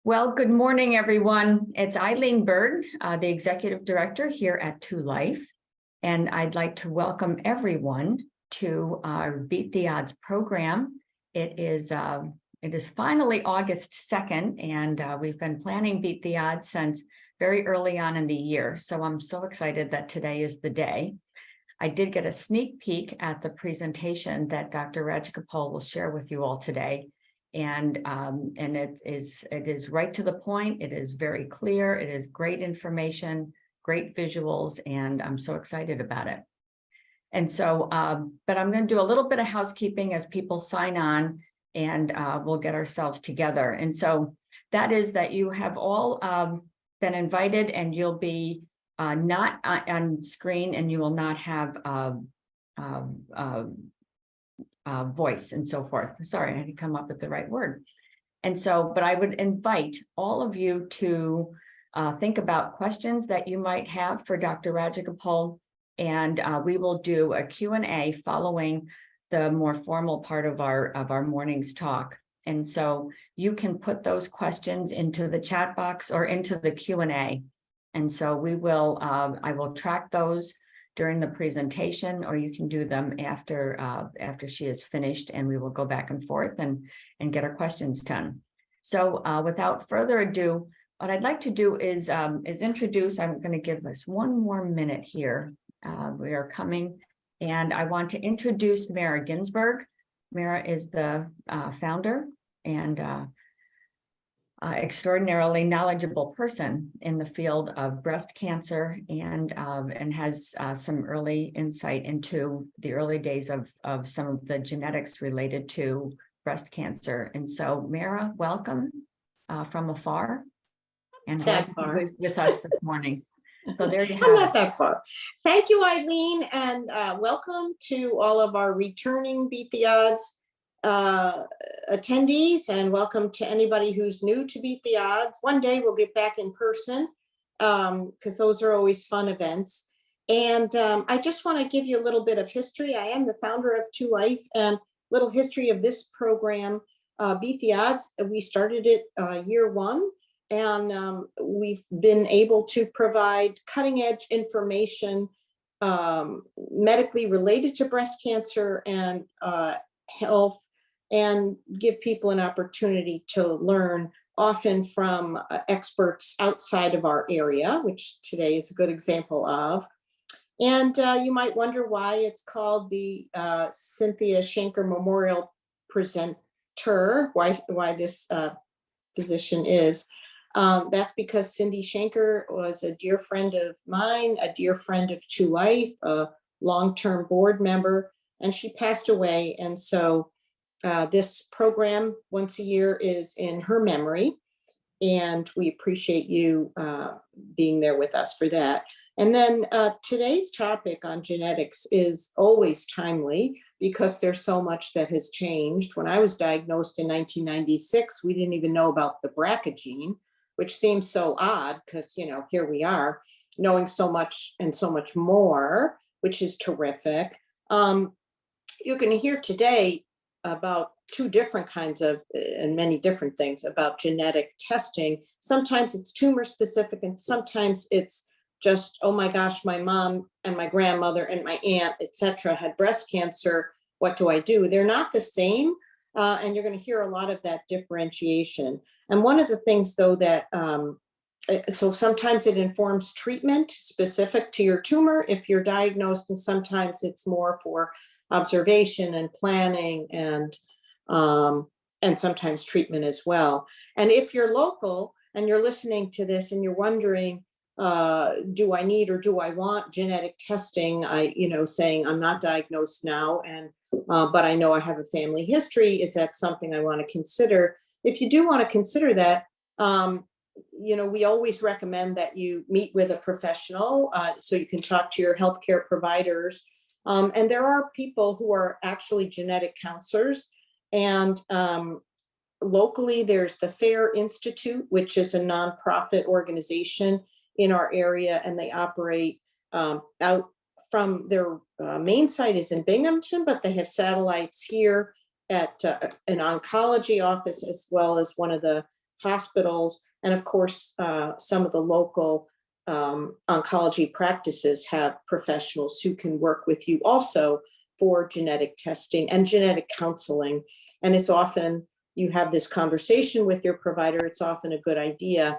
Well, good morning, everyone. It's Eileen Berg, the Executive Director here at 2Life, and I'd like to welcome everyone to our Beat the Odds program. It is finally August 2nd, and we've been planning Beat the Odds since very early on in the year, so I'm so excited that today is the day. I did get a sneak peek at the presentation that Dr. Rajagopal will share with you all today. And it is right to the point. It is very clear. It is great information, great visuals, and I'm so excited about it. And so, but I'm going to do a little bit of housekeeping as people sign on, and we'll get ourselves together. And so that is that you have all been invited, and you'll be not on screen, and you will not have voice and so forth. Sorry, I had to come up with the right word. And so, but I would invite all of you to think about questions that you might have for Dr. Rajagopal, and we will do a Q&A following the more formal part of our morning's talk. And so you can put those questions into the chat box or into the Q&A. And so we will, I will track those during the presentation, or you can do them after she is finished, and we will go back and forth and get our questions done. So without further ado, what I'd like to do is introduce. I'm going to give us one more minute here. We are coming, and I want to introduce Mara Ginsberg. Mara is the founder and extraordinarily knowledgeable person in the field of breast cancer, and has some early insight into the early days of some of the genetics related to breast cancer. And so, Mara, welcome from afar, and glad to be with us this morning. So there you have it. I'm not that far. Thank you, Eileen, and welcome to all of our returning Beat the Odds attendees, and welcome to anybody who's new to Beat the Odds. One day we'll get back in person because those are always fun events. And I just want to give you a little bit of history. I am the founder of 2Life, and little history of this program, Beat the Odds. We started it year one, and we've been able to provide cutting edge information medically related to breast cancer and health, and give people an opportunity to learn, often from experts outside of our area, which today is a good example of. And you might wonder why it's called the Cynthia Shanker Memorial Presenter, why this position is. That's because Cindy Shanker was a dear friend of mine, a dear friend of 2Life, a long-term board member, and she passed away. And so this program once a year is in her memory, and we appreciate you being there with us for that. And then today's topic on genetics is always timely because there's so much that has changed. When I was diagnosed in 1996, we didn't even know about the BRCA gene, which seems so odd because, you know, here we are knowing so much and so much more, which is terrific. You're going to hear today about two different kinds of, and many different things about genetic testing. Sometimes it's tumor specific, and sometimes it's just, oh my gosh, my mom and my grandmother and my aunt, etc., had breast cancer. What do I do? They're not the same. And you're going to hear a lot of that differentiation. And one of the things, though, that so sometimes it informs treatment specific to your tumor if you're diagnosed, and sometimes it's more for observation and planning, and sometimes treatment as well. And if you're local and you're listening to this and you're wondering, do I need or do I want genetic testing? Saying I'm not diagnosed now, and but I know I have a family history. Is that something I want to consider? If you do want to consider that, we always recommend that you meet with a professional so you can talk to your healthcare providers. And there are people who are actually genetic counselors. And locally, there's the FAIR Institute, which is a nonprofit organization in our area, and they operate out from their main site is in Binghamton, but they have satellites here at an oncology office, as well as one of the hospitals, and of course, some of the local oncology practices have professionals who can work with you also for genetic testing and genetic counseling. And it's often, you have this conversation with your provider, it's often a good idea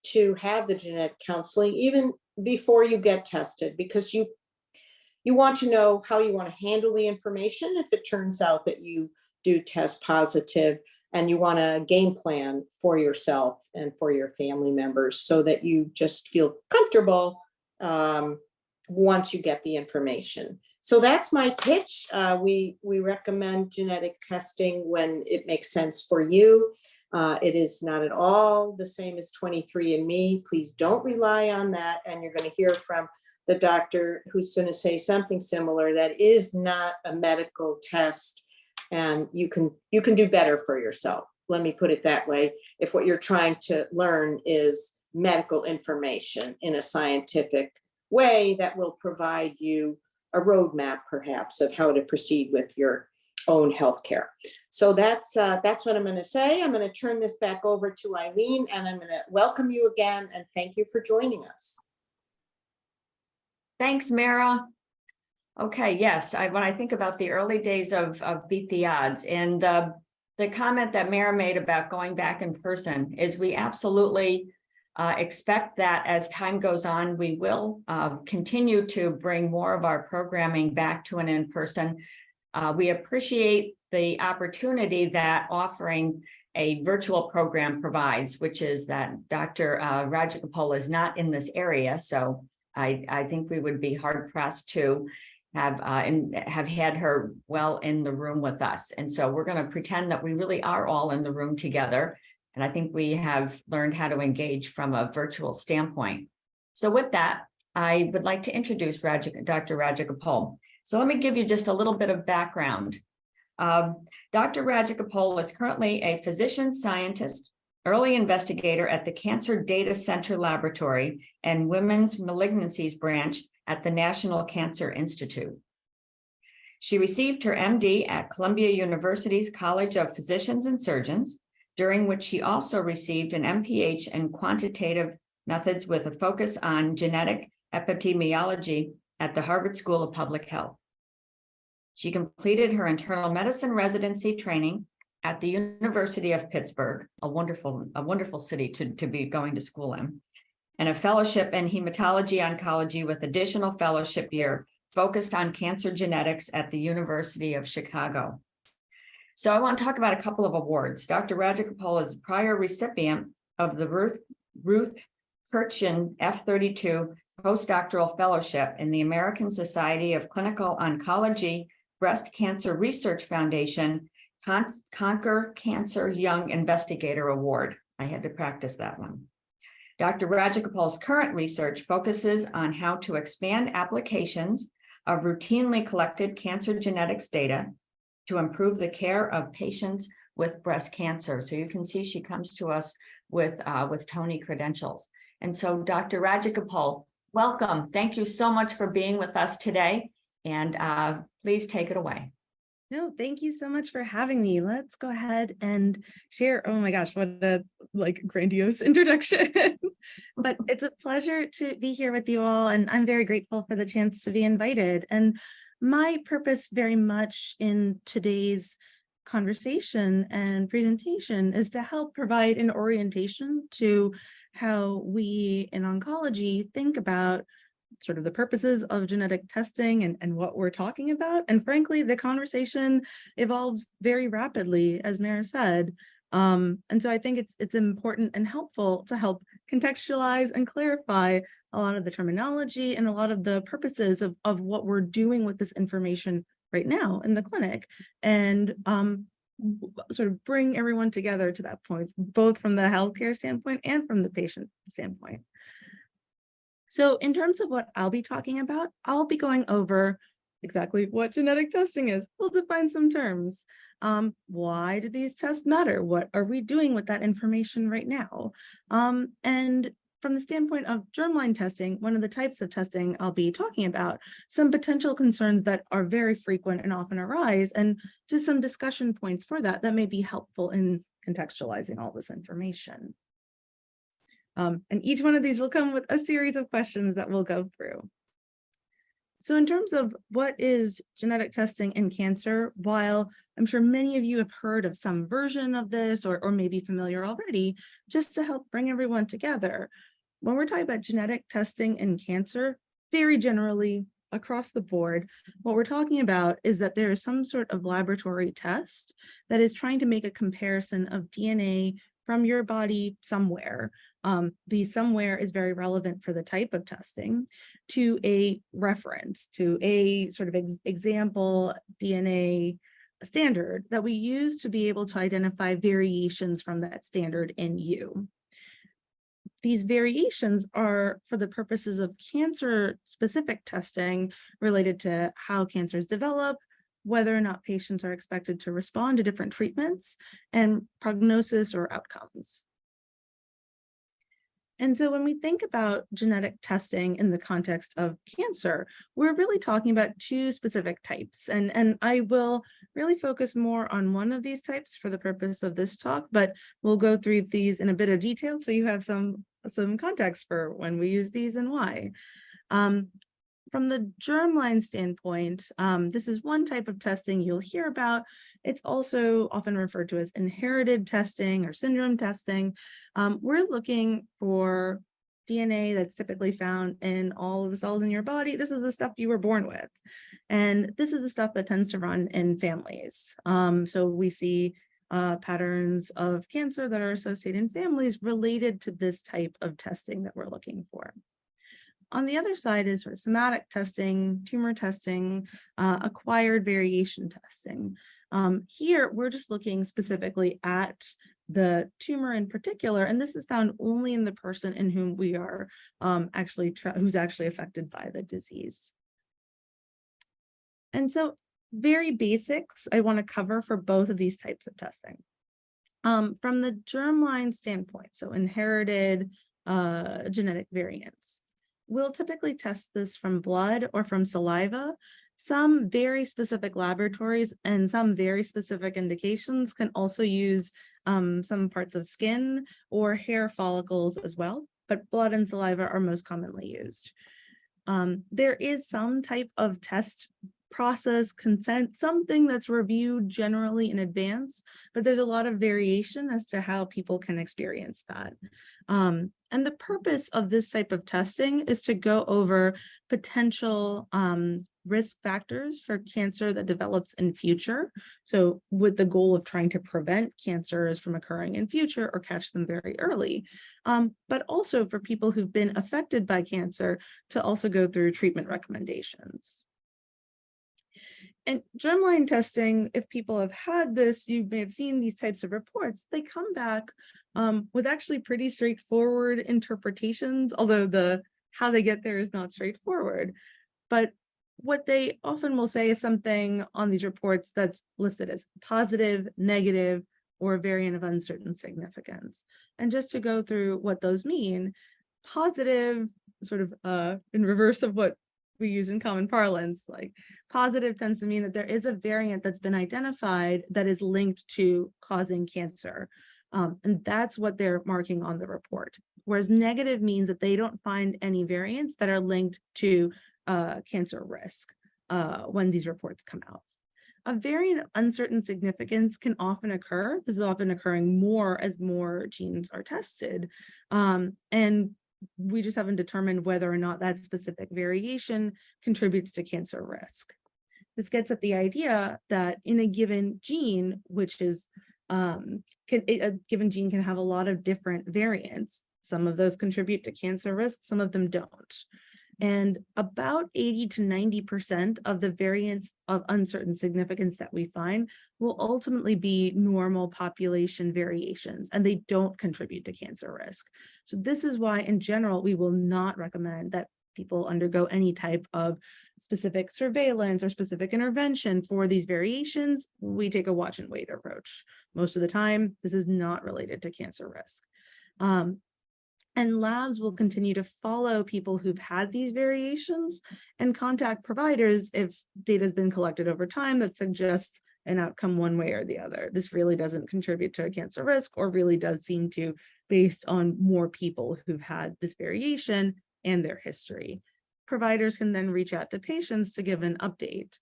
to have the genetic counseling even before you get tested, because you want to know how you want to handle the information if it turns out that you do test positive, and you want a game plan for yourself and for your family members so that you just feel comfortable once you get the information. So that's my pitch. We recommend genetic testing when it makes sense for you. It is not at all the same as 23andMe. Please don't rely on that. And you're going to hear from the doctor who's going to say something similar. That is not a medical test, and you can do better for yourself. Let me put it that way. If what you're trying to learn is medical information in a scientific way, that will provide you a roadmap, perhaps, of how to proceed with your own healthcare. So that's what I'm going to say. I'm going to turn this back over to Eileen, and I'm going to welcome you again and thank you for joining us. Thanks, Mara. Okay, yes, when I think about the early days of Beat the Odds, and the comment that Mara made about going back in person is we absolutely expect that as time goes on, we will continue to bring more of our programming back to an in-person. We appreciate the opportunity that offering a virtual program provides, which is that Dr. Rajagopal is not in this area, so I think we would be hard pressed to have had her well in the room with us. And so we're going to pretend that we really are all in the room together. And I think we have learned how to engage from a virtual standpoint. So with that, I would like to introduce Dr. Rajagopal. So let me give you just a little bit of background. Dr. Rajagopal is currently a physician-scientist early investigator at the Cancer Data Center Laboratory and Women's Malignancies Branch at the National Cancer Institute. She received her MD at Columbia University's College of Physicians and Surgeons, during which she also received an MPH in quantitative methods with a focus on genetic epidemiology at the Harvard School of Public Health. She completed her internal medicine residency training at the University of Pittsburgh, a wonderful city to be going to school in, and a fellowship in hematology oncology with additional fellowship year focused on cancer genetics at the University of Chicago. So I want to talk about a couple of awards. Dr. Rajagopal is a prior recipient of the Ruth Kirchen F32 postdoctoral fellowship in the American Society of Clinical Oncology Breast Cancer Research Foundation Conquer Cancer Young Investigator Award. I had to practice that one. Dr. Rajagopal's current research focuses on how to expand applications of routinely collected cancer genetics data to improve the care of patients with breast cancer. So you can see she comes to us with Tony credentials. And so Dr. Rajagopal, welcome. Thank you so much for being with us today. And please take it away. No, thank you so much for having me. Let's go ahead and share. Oh my gosh, what a grandiose introduction. But it's a pleasure to be here with you all, and I'm very grateful for the chance to be invited. And my purpose very much in today's conversation and presentation is to help provide an orientation to how we in oncology think about sort of the purposes of genetic testing and what we're talking about. And frankly, the conversation evolves very rapidly, as Mara said. And so I think it's important and helpful to help contextualize and clarify a lot of the terminology and a lot of the purposes of what we're doing with this information right now in the clinic, and sort of bring everyone together to that point, both from the healthcare standpoint and from the patient standpoint. So in terms of what I'll be talking about, I'll be going over exactly what genetic testing is. We'll define some terms. Why do these tests matter? What are we doing with that information right now? And from the standpoint of germline testing, one of the types of testing I'll be talking about, some potential concerns that are very frequent and often arise, and just some discussion points for that may be helpful in contextualizing all this information. And each one of these will come with a series of questions that we'll go through. So in terms of what is genetic testing in cancer, while I'm sure many of you have heard of some version of this or maybe familiar already, just to help bring everyone together, when we're talking about genetic testing in cancer, very generally across the board, what we're talking about is that there is some sort of laboratory test that is trying to make a comparison of DNA from your body somewhere. The somewhere is very relevant for the type of testing, to a reference, to a sort of example DNA standard that we use to be able to identify variations from that standard in you. These variations are for the purposes of cancer-specific testing related to how cancers develop, whether or not patients are expected to respond to different treatments, and prognosis or outcomes. And so when we think about genetic testing in the context of cancer, we're really talking about two specific types. And I will really focus more on one of these types for the purpose of this talk, but we'll go through these in a bit of detail so you have some context for when we use these and why. From the germline standpoint, this is one type of testing you'll hear about. It's also often referred to as inherited testing or syndrome testing. We're looking for DNA that's typically found in all of the cells in your body. This is the stuff you were born with. And this is the stuff that tends to run in families. So we see patterns of cancer that are associated in families related to this type of testing that we're looking for. On the other side is sort of somatic testing, tumor testing, acquired variation testing. Here, we're just looking specifically at the tumor in particular, and this is found only in the person in whom we are who's actually affected by the disease. And so very basics I want to cover for both of these types of testing. From the germline standpoint, so inherited genetic variants, we'll typically test this from blood or from saliva. Some very specific laboratories and some very specific indications can also use some parts of skin or hair follicles as well, but blood and saliva are most commonly used. There is some type of test process, consent, something that's reviewed generally in advance, but there's a lot of variation as to how people can experience that. And the purpose of this type of testing is to go over potential risk factors for cancer that develops in future. So with the goal of trying to prevent cancers from occurring in future or catch them very early, but also for people who've been affected by cancer to also go through treatment recommendations. And germline testing, if people have had this, you may have seen these types of reports, they come back with actually pretty straightforward interpretations, although how they get there is not straightforward. But what they often will say is something on these reports that's listed as positive, negative, or a variant of uncertain significance. And just to go through what those mean, positive, sort of in reverse of what we use in common parlance, like positive tends to mean that there is a variant that's been identified that is linked to causing cancer. And that's what they're marking on the report. Whereas negative means that they don't find any variants that are linked to cancer risk when these reports come out. A variant of uncertain significance can often occur. This is often occurring more as more genes are tested. And we just haven't determined whether or not that specific variation contributes to cancer risk. This gets at the idea that in a given gene, which is a given gene can have a lot of different variants. Some of those contribute to cancer risk, some of them don't. And about 80 to 90% of the variants of uncertain significance that we find will ultimately be normal population variations, and they don't contribute to cancer risk. So this is why, in general, we will not recommend that people undergo any type of specific surveillance or specific intervention for these variations. We take a watch and wait approach. Most of the time, this is not related to cancer risk. And labs will continue to follow people who've had these variations and contact providers if data has been collected over time that suggests an outcome one way or the other. This really doesn't contribute to a cancer risk, or really does seem to, based on more people who've had this variation and their history. Providers can then reach out to patients to give an update,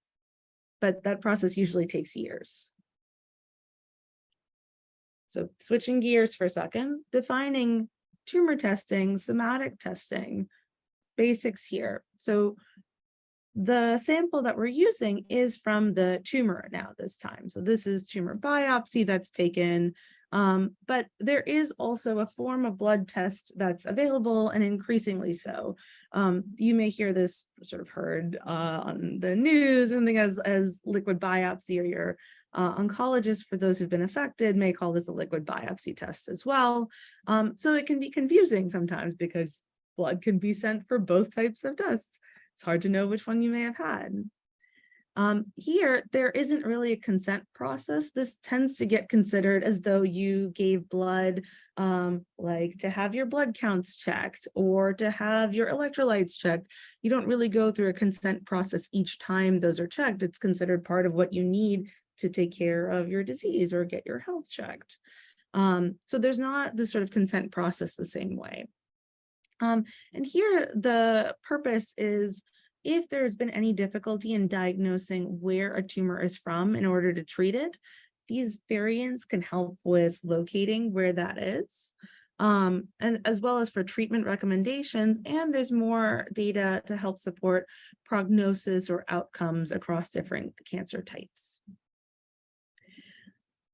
but that process usually takes years. So switching gears for a second, defining tumor testing, somatic testing, basics here. So the sample that we're using is from the tumor now this time. So this is tumor biopsy that's taken, but there is also a form of blood test that's available, and increasingly so. You may hear this sort of heard on the news, something as liquid biopsy, or your oncologist, for those who've been affected, may call this a liquid biopsy test as well. So it can be confusing sometimes because blood can be sent for both types of tests. It's hard to know which one you may have had. Here, there isn't really a consent process. This tends to get considered as though you gave blood, like to have your blood counts checked or to have your electrolytes checked. You don't really go through a consent process each time those are checked. It's considered part of what you need to take care of your disease or get your health checked. So there's not this sort of consent process the same way. And here the purpose is, if there's been any difficulty in diagnosing where a tumor is from in order to treat it, these variants can help with locating where that is, and as well as for treatment recommendations. And there's more data to help support prognosis or outcomes across different cancer types.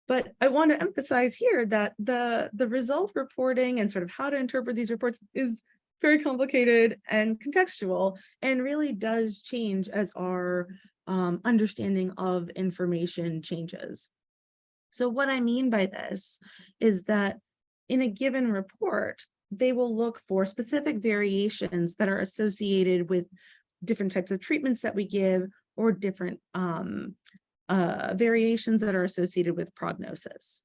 But I want to emphasize here that the result reporting and sort of how to interpret these reports is very complicated and contextual, and really does change as our understanding of information changes. So what I mean by this is that in a given report, they will look for specific variations that are associated with different types of treatments that we give, or different variations that are associated with prognosis.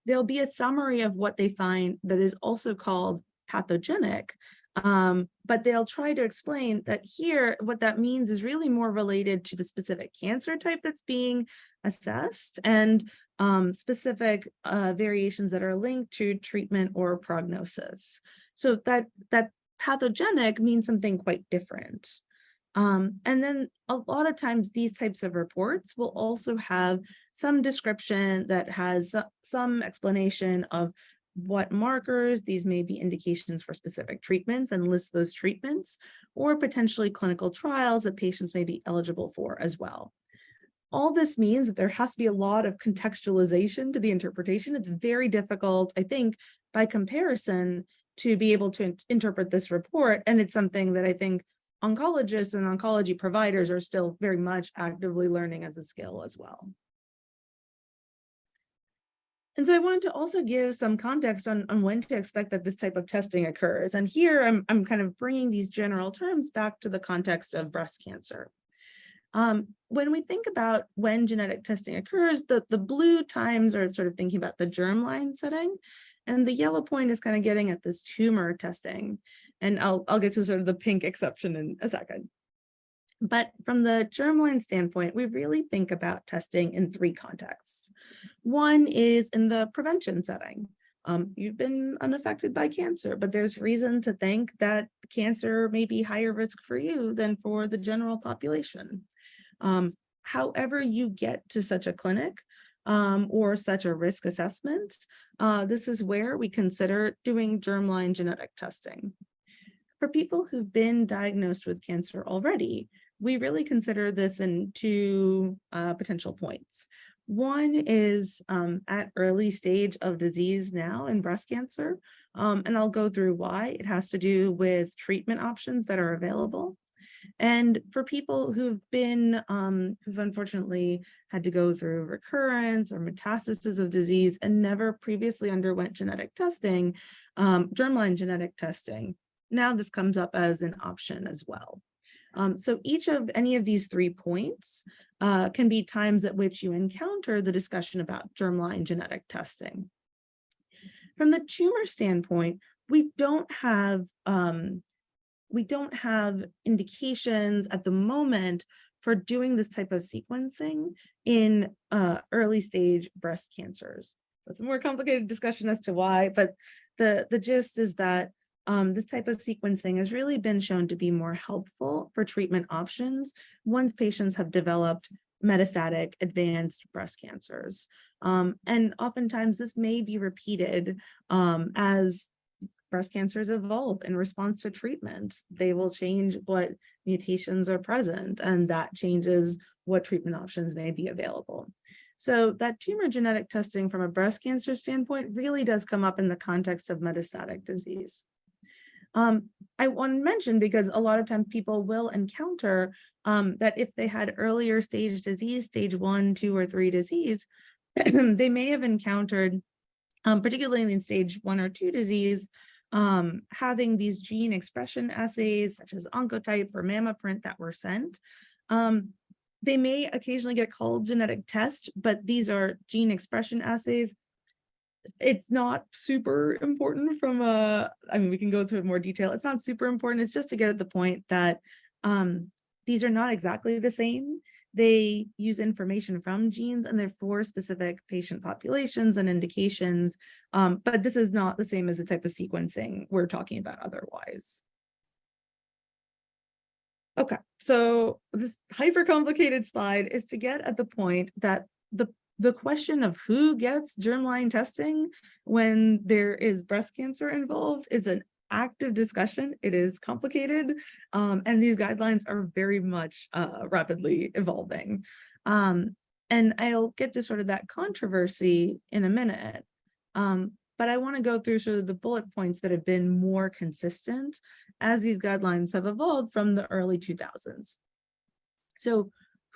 There'll be a summary of what they find that is also called pathogenic, but they'll try to explain that here, what that means is really more related to the specific cancer type that's being assessed, and specific variations that are linked to treatment or prognosis. So that pathogenic means something quite different. And then a lot of times these types of reports will also have some description that has some explanation of what markers, these may be indications for specific treatments, and list those treatments, or potentially clinical trials that patients may be eligible for as well. All this means that there has to be a lot of contextualization to the interpretation. It's very difficult, I think, by comparison, to be able to interpret this report. And it's something that I think oncologists and oncology providers are still very much actively learning as a skill as well. And so I wanted to also give some context on when to expect that this type of testing occurs. And here I'm kind of bringing these general terms back to the context of breast cancer. When we think about when genetic testing occurs, the blue times are sort of thinking about the germline setting, and the yellow point is kind of getting at this tumor testing. And I'll get to sort of the pink exception in a second. But from the germline standpoint, we really think about testing in three contexts. One is in the prevention setting. You've been unaffected by cancer, but there's reason to think that cancer may be higher risk for you than for the general population. However you get to such a clinic or such a risk assessment, this is where we consider doing germline genetic testing. For people who've been diagnosed with cancer already, we really consider this in two potential points. One is at early stage of disease now in breast cancer, and I'll go through why. It has to do with treatment options that are available. And for people who've been, who've unfortunately had to go through recurrence or metastasis of disease and never previously underwent genetic testing, germline genetic testing, now this comes up as an option as well. So each of any of these 3 points can be times at which you encounter the discussion about germline genetic testing. From the tumor standpoint, we don't have indications at the moment for doing this type of sequencing in early stage breast cancers. That's a more complicated discussion as to why, but the gist is that this type of sequencing has really been shown to be more helpful for treatment options once patients have developed metastatic advanced breast cancers. And oftentimes this may be repeated as breast cancers evolve in response to treatment. They will change what mutations are present, and that changes what treatment options may be available. So that tumor genetic testing from a breast cancer standpoint really does come up in the context of metastatic disease. I want to mention, because a lot of times people will encounter that if they had earlier stage disease, stage 1, 2, or 3 disease, they may have encountered, particularly in stage 1 or 2 disease, having these gene expression assays such as Oncotype or MammaPrint that were sent. They may occasionally get called genetic tests, but these are gene expression assays. It's not super important from a, I mean, we can go through more detail. It's not super important. It's just to get at the point that these are not exactly the same. They use information from genes and they're for specific patient populations and indications. But this is not the same as the type of sequencing we're talking about otherwise. Okay, so this hyper complicated slide is to get at the point that the question of who gets germline testing when there is breast cancer involved is an active discussion. It is complicated, and these guidelines are very much rapidly evolving. And I'll get to sort of that controversy in a minute. But I want to go through sort of the bullet points that have been more consistent as these guidelines have evolved from the early 2000s. So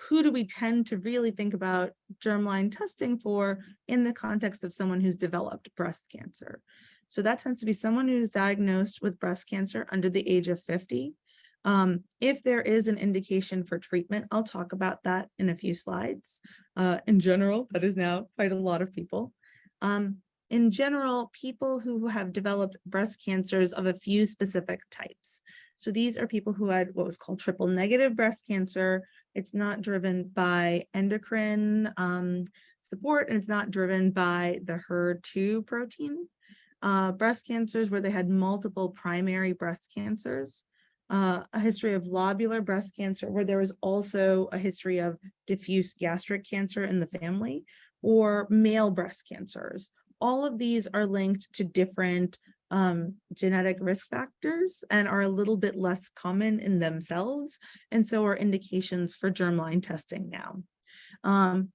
who do we tend to really think about germline testing for in the context of someone who's developed breast cancer? So that tends to be someone who's diagnosed with breast cancer under the age of 50. If there is an indication for treatment, I'll talk about that in a few slides. In general, that is now quite a lot of people. In general, people who have developed breast cancers of a few specific types. So these are people who had what was called triple negative breast cancer. It's not driven by endocrine support, and it's not driven by the HER2 protein. Breast cancers where they had multiple primary breast cancers. A history of lobular breast cancer where there was also a history of diffuse gastric cancer in the family, or male breast cancers. All of these are linked to different genetic risk factors and are a little bit less common in themselves, and so are indications for germline testing now.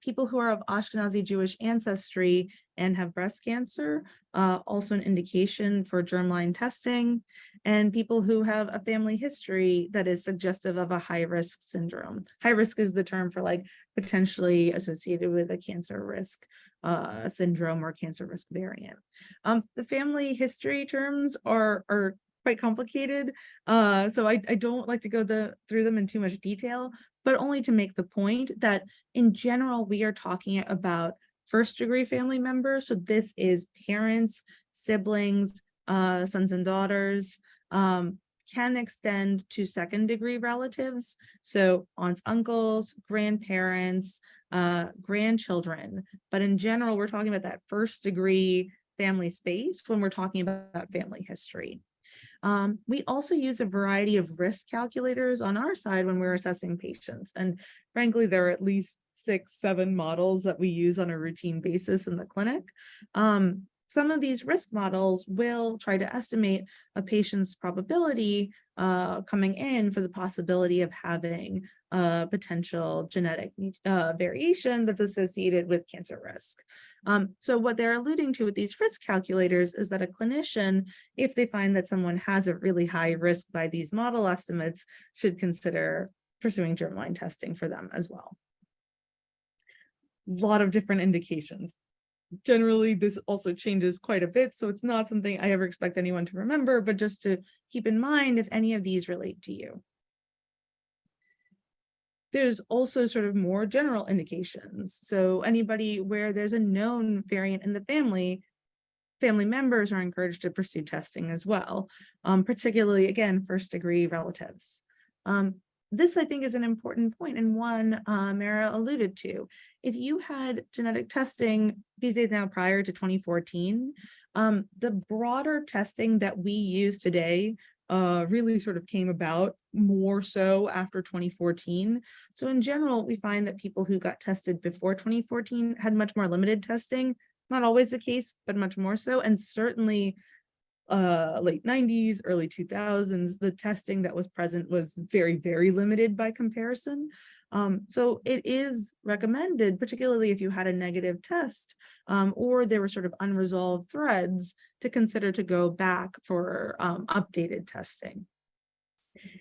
People who are of Ashkenazi Jewish ancestry and have breast cancer, also an indication for germline testing, and people who have a family history that is suggestive of a high-risk syndrome. High risk is the term for like potentially associated with a cancer risk syndrome or cancer risk variant. The family history terms are quite complicated, so I don't like to go through them in too much detail, but only to make the point that in general, we are talking about first-degree family members. So this is parents, siblings, sons and daughters, can extend to second-degree relatives. So aunts, uncles, grandparents, grandchildren. But in general, we're talking about that first-degree family space when we're talking about family history. We also use a variety of risk calculators on our side when we're assessing patients. And frankly, there are at least 6-7 models that we use on a routine basis in the clinic. Some of these risk models will try to estimate a patient's probability coming in for the possibility of having a potential genetic variation that's associated with cancer risk. So what they're alluding to with these risk calculators is that a clinician, if they find that someone has a really high risk by these model estimates, should consider pursuing germline testing for them as well. A lot of different indications. Generally, this also changes quite a bit, so it's not something I ever expect anyone to remember, but just to keep in mind if any of these relate to you. There's also sort of more general indications. So anybody where there's a known variant in the family members are encouraged to pursue testing as well, particularly, again, first-degree relatives. this, I think, is an important point, and one Mara alluded to. If you had genetic testing these days now prior to 2014, the broader testing that we use today really sort of came about more so after 2014. So in general, we find that people who got tested before 2014 had much more limited testing. Not always the case, but much more so. And certainly late 90s, early 2000s, the testing that was present was very, very limited by comparison. So it is recommended, particularly if you had a negative test or there were sort of unresolved threads, to consider to go back for updated testing.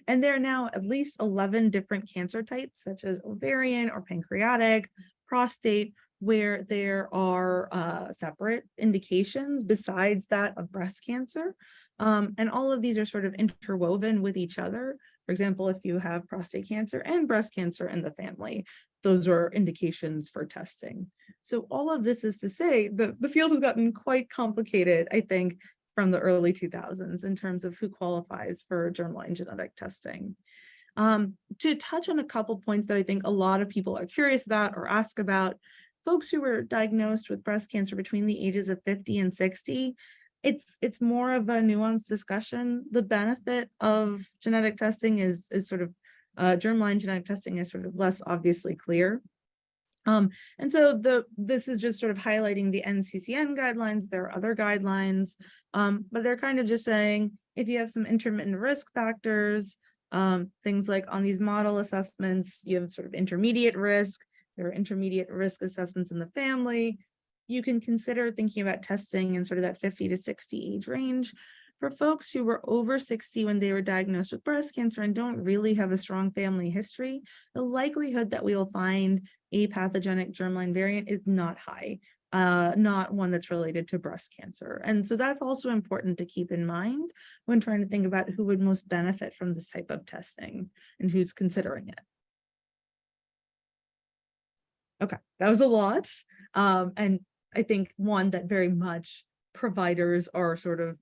And there are now at least 11 different cancer types, such as ovarian or pancreatic, prostate, where there are separate indications besides that of breast cancer. And all of these are sort of interwoven with each other. For example, if you have prostate cancer and breast cancer in the family, those are indications for testing. So all of this is to say the field has gotten quite complicated, I think, from the early 2000s in terms of who qualifies for germline genetic testing. To touch on a couple points that I think a lot of people are curious about or ask about, folks who were diagnosed with breast cancer between the ages of 50 and 60, it's more of a nuanced discussion. The benefit of genetic testing is sort of germline genetic testing is sort of less obviously clear. And so this is just sort of highlighting the NCCN guidelines. There are other guidelines, but they're kind of just saying if you have some intermittent risk factors, things like on these model assessments, you have sort of intermediate risk. There are intermediate risk assessments in the family. You can consider thinking about testing in sort of that 50 to 60 age range. For folks who were over 60 when they were diagnosed with breast cancer and don't really have a strong family history, the likelihood that we will find a pathogenic germline variant is not high, not one that's related to breast cancer. And so that's also important to keep in mind when trying to think about who would most benefit from this type of testing and who's considering it. Okay, that was a lot. And I think one that very much providers are sort of,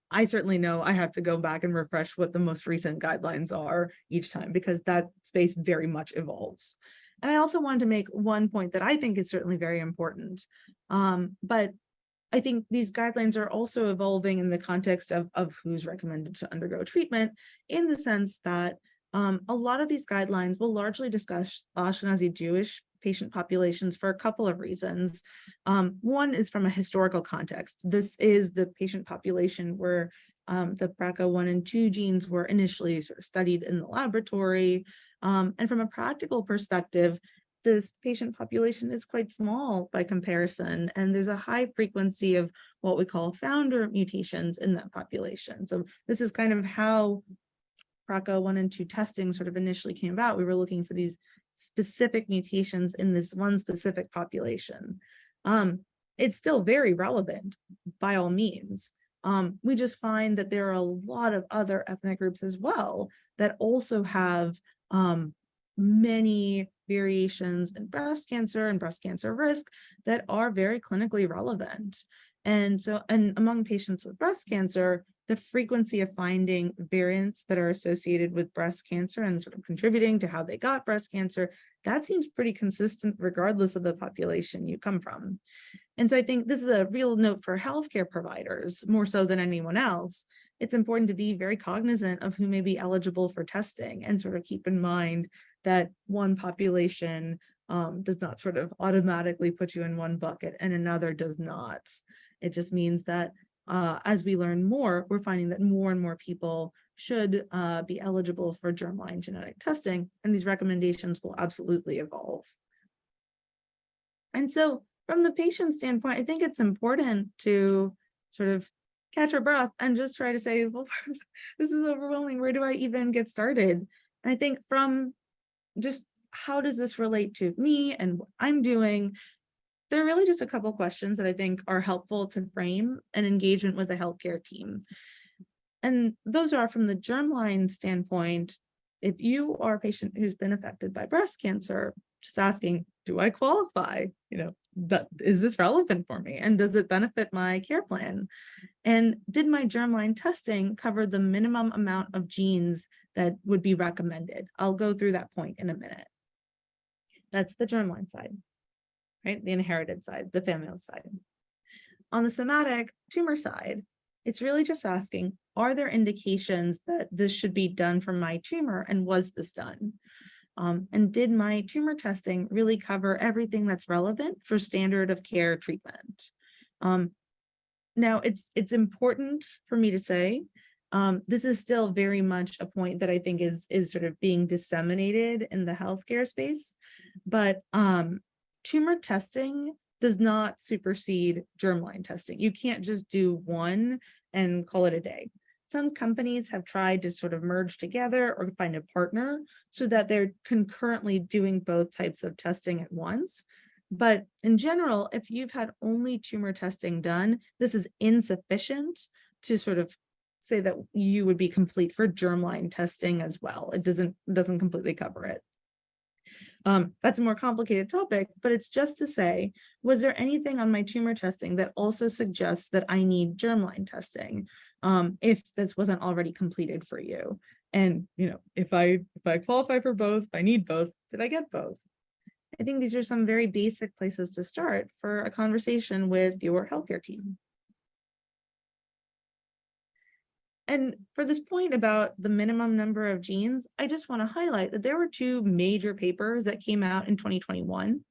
I certainly know I have to go back and refresh what the most recent guidelines are each time, because that space very much evolves. And I also wanted to make one point that I think is certainly very important. But I think these guidelines are also evolving in the context of who's recommended to undergo treatment, in the sense that a lot of these guidelines will largely discuss Ashkenazi Jewish patient populations for a couple of reasons. One is from a historical context. This is the patient population where the BRCA1 and 2 genes were initially sort of studied in the laboratory. And from a practical perspective, this patient population is quite small by comparison, and there's a high frequency of what we call founder mutations in that population. So this is kind of how BRCA1 and 2 testing sort of initially came about. We were looking for these specific mutations in this one specific population. It's still very relevant by all means. We just find that there are a lot of other ethnic groups as well that also have many variations in breast cancer and breast cancer risk that are very clinically relevant. And so, and among patients with breast cancer, the frequency of finding variants that are associated with breast cancer and sort of contributing to how they got breast cancer, that seems pretty consistent regardless of the population you come from. And so I think this is a real note for healthcare providers, more so than anyone else. It's important to be very cognizant of who may be eligible for testing and sort of keep in mind that one population does not sort of automatically put you in one bucket and another does not. It just means that as we learn more, we're finding that more and more people should be eligible for germline genetic testing, and these recommendations will absolutely evolve. And so from the patient standpoint, I think it's important to sort of catch our breath and just try to say, well, this is overwhelming. Where do I even get started? And I think from just how does this relate to me and what I'm doing, there are really just a couple questions that I think are helpful to frame an engagement with a healthcare team. And those are, from the germline standpoint, if you are a patient who's been affected by breast cancer, just asking, do I qualify? is this relevant for me? And does it benefit my care plan? And did my germline testing cover the minimum amount of genes that would be recommended? I'll go through that point in a minute. That's the germline side, right? The inherited side, the familial side. On the somatic tumor side, it's really just asking, are there indications that this should be done for my tumor, and was this done? And did my tumor testing really cover everything that's relevant for standard of care treatment? Now, it's important for me to say, this is still very much a point that I think is sort of being disseminated in the healthcare space, but tumor testing does not supersede germline testing. You can't just do one and call it a day. Some companies have tried to sort of merge together or find a partner so that they're concurrently doing both types of testing at once. But in general, if you've had only tumor testing done, this is insufficient to sort of say that you would be complete for germline testing as well. It doesn't completely cover it. That's a more complicated topic, but it's just to say, was there anything on my tumor testing that also suggests that I need germline testing, if this wasn't already completed for you? And if I qualify for both, if I need both, did I get both? I think these are some very basic places to start for a conversation with your healthcare team. And for this point about the minimum number of genes, I just want to highlight that there were two major papers that came out in 2021.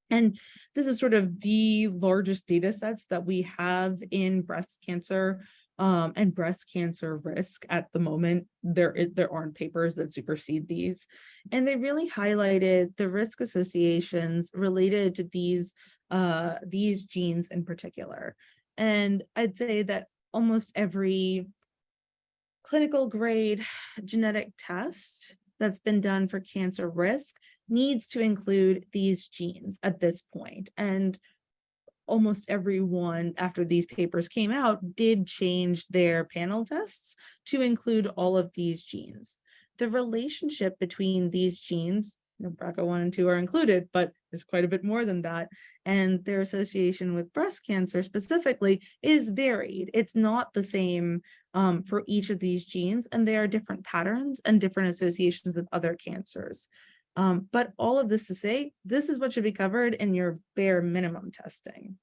And this is sort of the largest data sets that we have in breast cancer and breast cancer risk at the moment. There aren't papers that supersede these. And they really highlighted the risk associations related to these genes in particular. And I'd say that almost every clinical grade genetic test that's been done for cancer risk needs to include these genes at this point. And almost everyone after these papers came out did change their panel tests to include all of these genes. The relationship between these genes, BRCA1 and 2 are included, but there's quite a bit more than that. And their association with breast cancer specifically is varied. It's not the same for each of these genes, and there are different patterns and different associations with other cancers. But all of this to say, this is what should be covered in your bare minimum testing.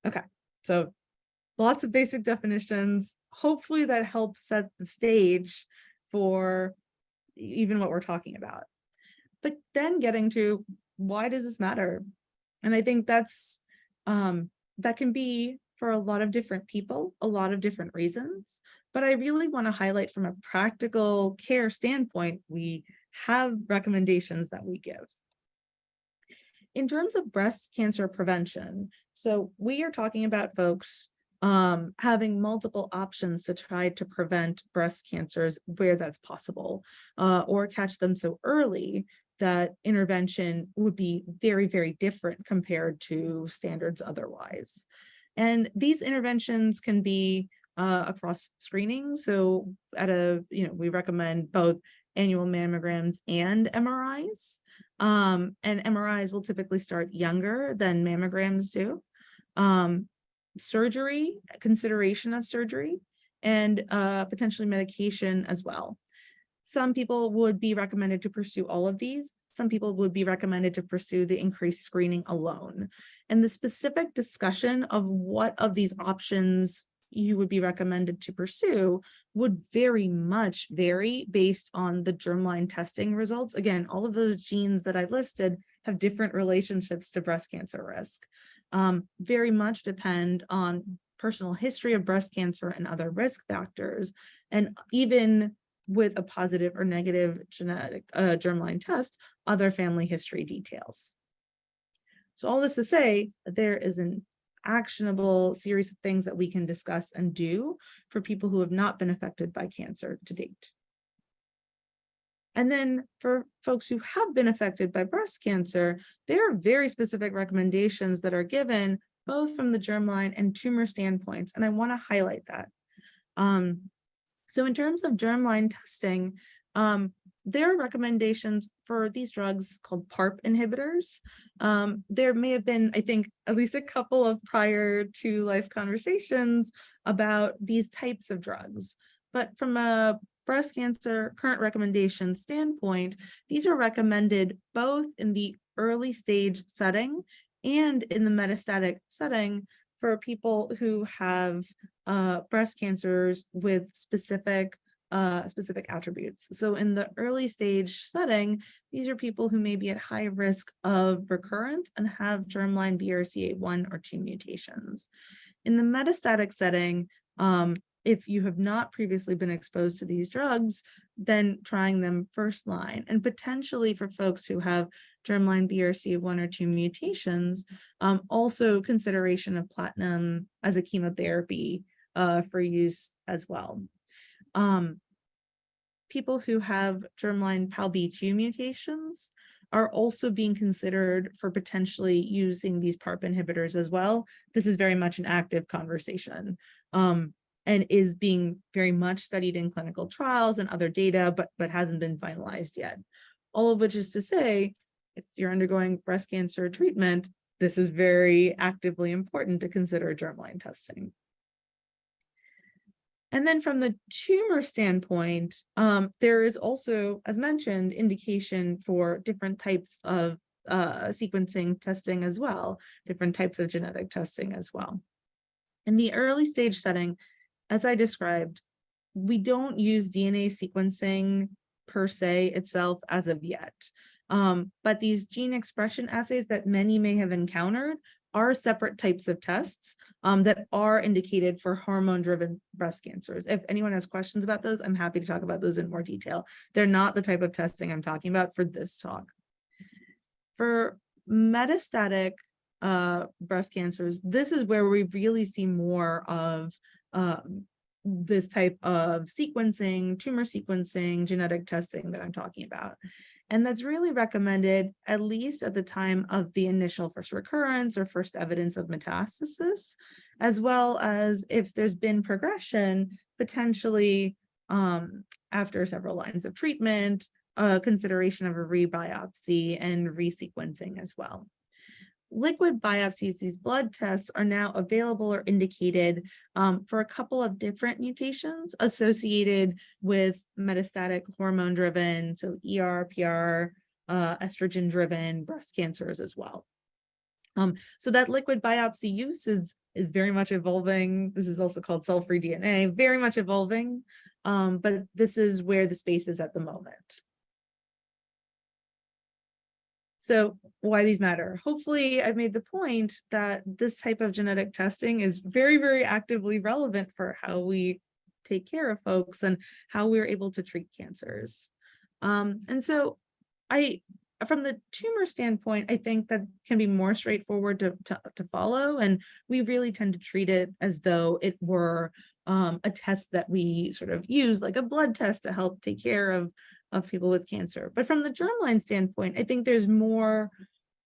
Okay, so lots of basic definitions. Hopefully that helps set the stage for even what we're talking about. But then getting to, why does this matter? And I think that's that can be for a lot of different people, a lot of different reasons. But I really want to highlight from a practical care standpoint, we have recommendations that we give. In terms of breast cancer prevention, so we are talking about folks having multiple options to try to prevent breast cancers where that's possible, or catch them so early that intervention would be very, very different compared to standards otherwise. And these interventions can be across screening. So we recommend both annual mammograms and MRIs. And MRIs will typically start younger than mammograms do. Surgery, consideration of surgery, and potentially medication as well. Some people would be recommended to pursue all of these. Some people would be recommended to pursue the increased screening alone. And the specific discussion of what of these options you would be recommended to pursue would very much vary based on the germline testing results. Again, all of those genes that I listed have different relationships to breast cancer risk. Very much depend on personal history of breast cancer and other risk factors. And even with a positive or negative genetic germline test, other family history details. So all this to say that there is an actionable series of things that we can discuss and do for people who have not been affected by cancer to date. And then for folks who have been affected by breast cancer, there are very specific recommendations that are given both from the germline and tumor standpoints, and I want to highlight that. So in terms of germline testing, there are recommendations for these drugs called PARP inhibitors. There may have been, I think, at least a couple of prior to life conversations about these types of drugs. But from a breast cancer current recommendation standpoint, these are recommended both in the early stage setting and in the metastatic setting for people who have breast cancers with specific attributes. So in the early stage setting, these are people who may be at high risk of recurrence and have germline BRCA1 or 2 mutations. In the metastatic setting, if you have not previously been exposed to these drugs, then trying them first line, and potentially for folks who have germline BRCA1 or 2 mutations, also consideration of platinum as a chemotherapy for use as well. People who have germline PALB2 mutations are also being considered for potentially using these PARP inhibitors as well. This is very much an active conversation, and is being very much studied in clinical trials and other data, but hasn't been finalized yet. All of which is to say, if you're undergoing breast cancer treatment, this is very actively important to consider germline testing. And then from the tumor standpoint, there is also, as mentioned, indication for different types of sequencing testing as well, different types of genetic testing as well. In the early stage setting, as I described, we don't use DNA sequencing per se itself as of yet. But these gene expression assays that many may have encountered are separate types of tests that are indicated for hormone-driven breast cancers. If anyone has questions about those, I'm happy to talk about those in more detail. They're not the type of testing I'm talking about for this talk. For metastatic breast cancers, this is where we really see more of this type of sequencing, tumor sequencing, genetic testing that I'm talking about. And that's really recommended at least at the time of the initial first recurrence or first evidence of metastasis, as well as if there's been progression, potentially after several lines of treatment, consideration of a rebiopsy and resequencing as well. Liquid biopsies, these blood tests, are now available or indicated for a couple of different mutations associated with metastatic hormone-driven, so ER, PR, estrogen-driven breast cancers as well. So that liquid biopsy use is very much evolving. This is also called cell-free DNA, very much evolving, but this is where the space is at the moment. So why these matter? Hopefully I've made the point that this type of genetic testing is very, very actively relevant for how we take care of folks and how we're able to treat cancers. And so from the tumor standpoint, I think that can be more straightforward to follow. And we really tend to treat it as though it were a test that we sort of use, like a blood test to help take care of people with cancer. But from the germline standpoint, I think there's more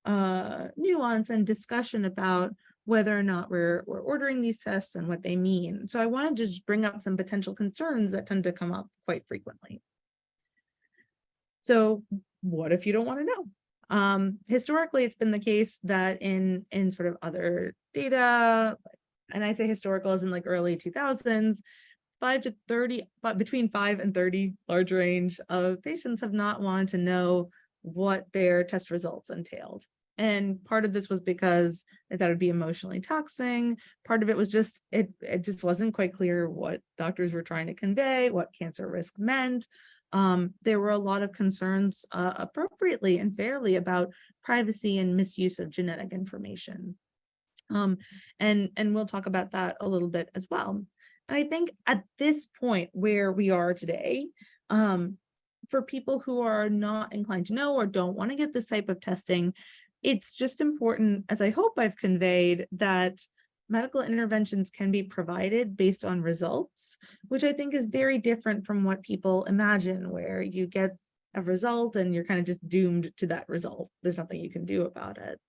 nuance and discussion about whether or not we're ordering these tests and what they mean. So I want to just bring up some potential concerns that tend to come up quite frequently. So what if you don't want to know? Historically, it's been the case that in sort of other data, and I say historical as in like early 2000s, 5 to 30, but between 5 and 30 large range of patients have not wanted to know what their test results entailed. And part of this was because they thought it would be emotionally taxing. Part of it was just, it just wasn't quite clear what doctors were trying to convey, what cancer risk meant. There were a lot of concerns appropriately and fairly about privacy and misuse of genetic information. And we'll talk about that a little bit as well. I think at this point where we are today, for people who are not inclined to know or don't want to get this type of testing, it's just important, as I hope I've conveyed, that medical interventions can be provided based on results, which I think is very different from what people imagine, where you get a result and you're kind of just doomed to that result. There's nothing you can do about it.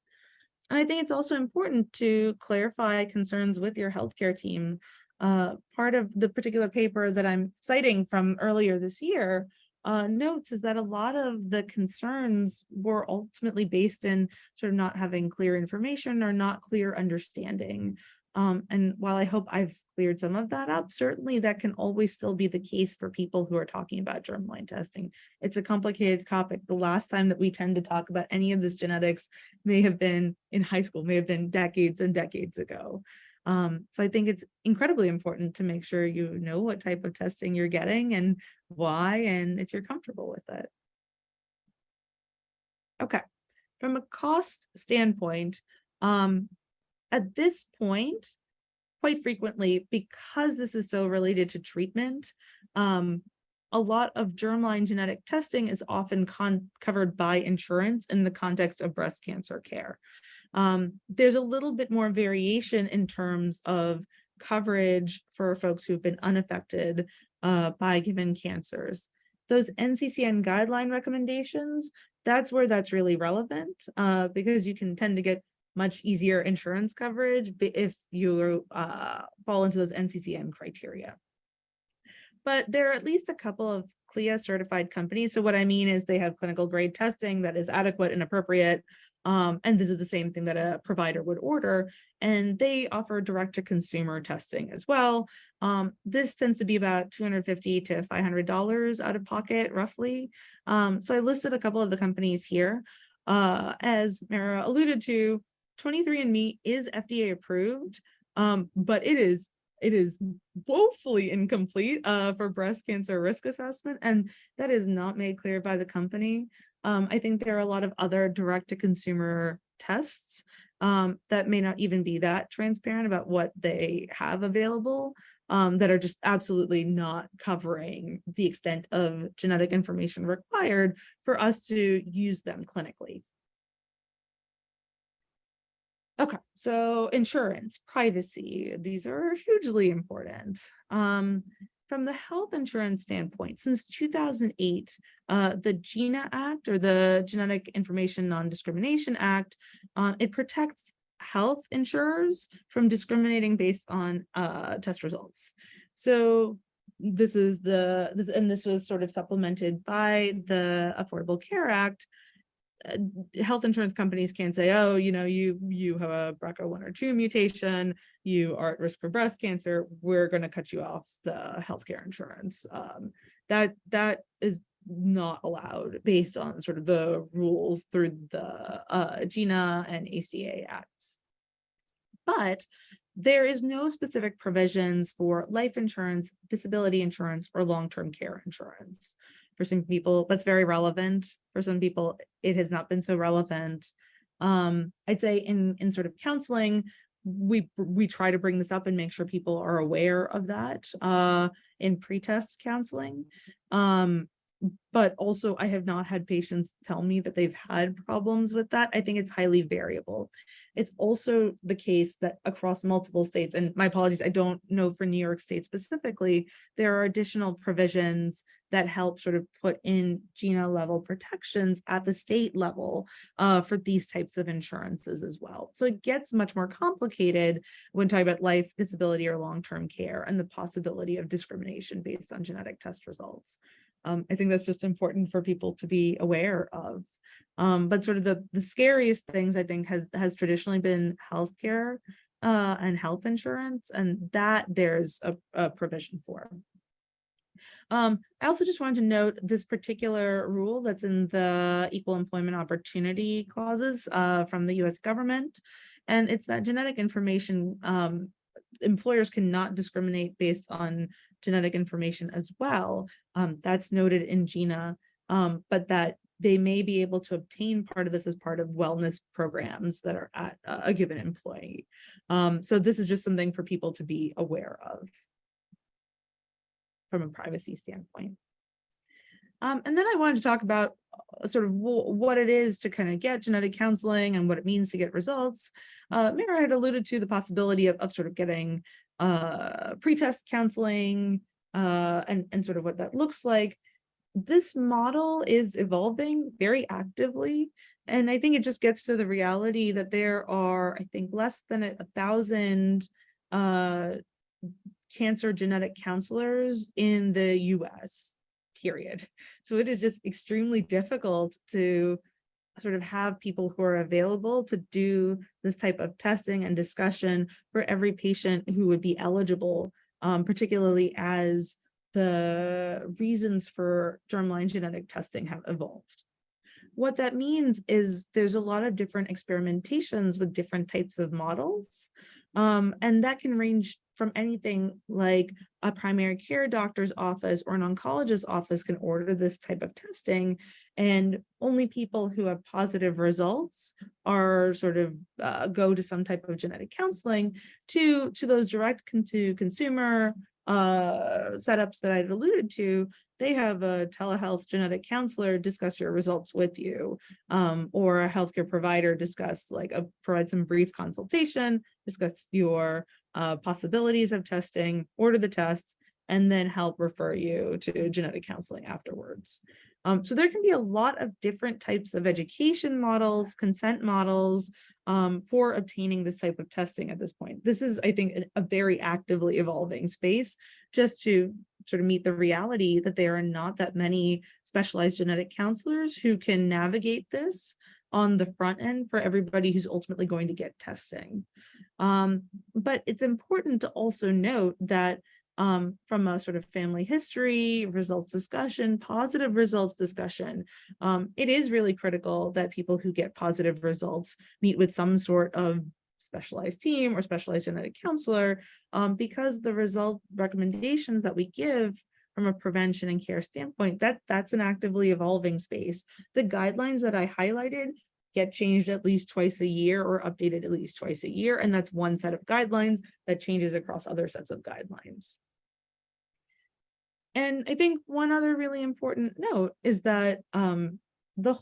And I think it's also important to clarify concerns with your healthcare team. Part of the particular paper that I'm citing from earlier this year notes is that a lot of the concerns were ultimately based in sort of not having clear information or not clear understanding. And while I hope I've cleared some of that up, certainly that can always still be the case for people who are talking about germline testing. It's a complicated topic. The last time that we tend to talk about any of this genetics may have been in high school, may have been decades and decades ago. So I think it's incredibly important to make sure you know what type of testing you're getting and why, and if you're comfortable with it. Okay, from a cost standpoint, at this point, quite frequently, because this is so related to treatment, a lot of germline genetic testing is often covered by insurance in the context of breast cancer care. There's a little bit more variation in terms of coverage for folks who've been unaffected by given cancers. Those NCCN guideline recommendations, that's where that's really relevant because you can tend to get much easier insurance coverage if you fall into those NCCN criteria. But there are at least a couple of CLIA certified companies. So what I mean is they have clinical grade testing that is adequate and appropriate. And this is the same thing that a provider would order. And they offer direct to consumer testing as well. This tends to be about $250 to $500 out of pocket, roughly. So I listed a couple of the companies here. As Mara alluded to, 23andMe is FDA approved, but it is woefully incomplete for breast cancer risk assessment, and that is not made clear by the company. I think there are a lot of other direct-to-consumer tests that may not even be that transparent about what they have available, that are just absolutely not covering the extent of genetic information required for us to use them clinically. Okay, so insurance, privacy, these are hugely important. From the health insurance standpoint, since 2008, the GINA Act, or the Genetic Information Non-Discrimination Act, it protects health insurers from discriminating based on test results. So this was sort of supplemented by the Affordable Care Act. Health insurance companies can't say, oh, you have a BRCA1 or 2 mutation, you are at risk for breast cancer, we're going to cut you off the healthcare insurance. That is not allowed based on sort of the rules through the GINA and ACA acts. But there is no specific provisions for life insurance, disability insurance, or long-term care insurance. For some people, that's very relevant. For some people, it has not been so relevant. I'd say in sort of counseling, we try to bring this up and make sure people are aware of that in pre-test counseling. But also, I have not had patients tell me that they've had problems with that. I think it's highly variable. It's also the case that across multiple states, and my apologies, I don't know for New York State specifically, there are additional provisions that help sort of put in GINA level protections at the state level for these types of insurances as well. So it gets much more complicated when talking about life, disability, or long-term care and the possibility of discrimination based on genetic test results. I think that's just important for people to be aware of. But sort of the scariest things, I think, has traditionally been healthcare and health insurance, and that there's a provision for. I also just wanted to note this particular rule that's in the Equal Employment Opportunity clauses from the US government, and it's that genetic information, employers cannot discriminate based on genetic information as well. That's noted in GINA, but that they may be able to obtain part of this as part of wellness programs that are at a given employee. So this is just something for people to be aware of from a privacy standpoint. And then I wanted to talk about sort of what it is to kind of get genetic counseling and what it means to get results. Mara had alluded to the possibility of sort of getting pre-test counseling and sort of what that looks like. This model is evolving very actively. And I think it just gets to the reality that there are, I think, less than 1,000 cancer genetic counselors in the US. period. So it is just extremely difficult to sort of have people who are available to do this type of testing and discussion for every patient who would be eligible, particularly as the reasons for germline genetic testing have evolved. What that means is there's a lot of different experimentations with different types of models. And that can range from anything like a primary care doctor's office or an oncologist's office can order this type of testing, and only people who have positive results are sort of go to some type of genetic counseling, to those direct to consumer setups that I've alluded to. They have a telehealth genetic counselor discuss your results with you, or a healthcare provider provide some brief consultation, discuss your possibilities of testing, order the test, and then help refer you to genetic counseling afterwards. So there can be a lot of different types of education models, consent models, for obtaining this type of testing at this point. This is, I think, a very actively evolving space, just to sort of meet the reality that there are not that many specialized genetic counselors who can navigate this on the front end for everybody who's ultimately going to get testing. But it's important to also note that from a sort of family history, results discussion, positive results discussion, it is really critical that people who get positive results meet with some sort of specialized team or specialized genetic counselor, because the result recommendations that we give from a prevention and care standpoint, that's an actively evolving space. The guidelines that I highlighted get changed at least twice a year or updated at least twice a year, and that's one set of guidelines that changes across other sets of guidelines. And I think one other really important note is that one of the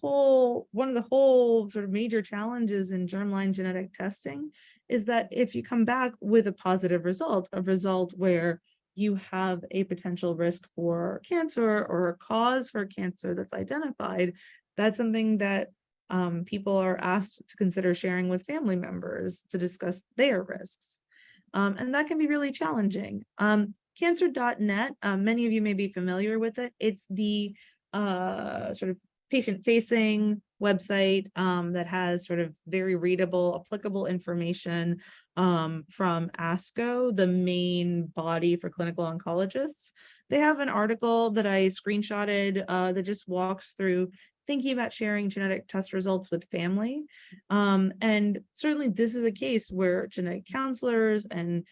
whole sort of major challenges in germline genetic testing is that if you come back with a positive result, a result where you have a potential risk for cancer or a cause for cancer that's identified, that's something that people are asked to consider sharing with family members to discuss their risks. And that can be really challenging. Cancer.net, many of you may be familiar with it. It's the sort of patient-facing website that has sort of very readable, applicable information from ASCO, the main body for clinical oncologists. They have an article that I screenshotted that just walks through thinking about sharing genetic test results with family. And certainly this is a case where genetic counselors and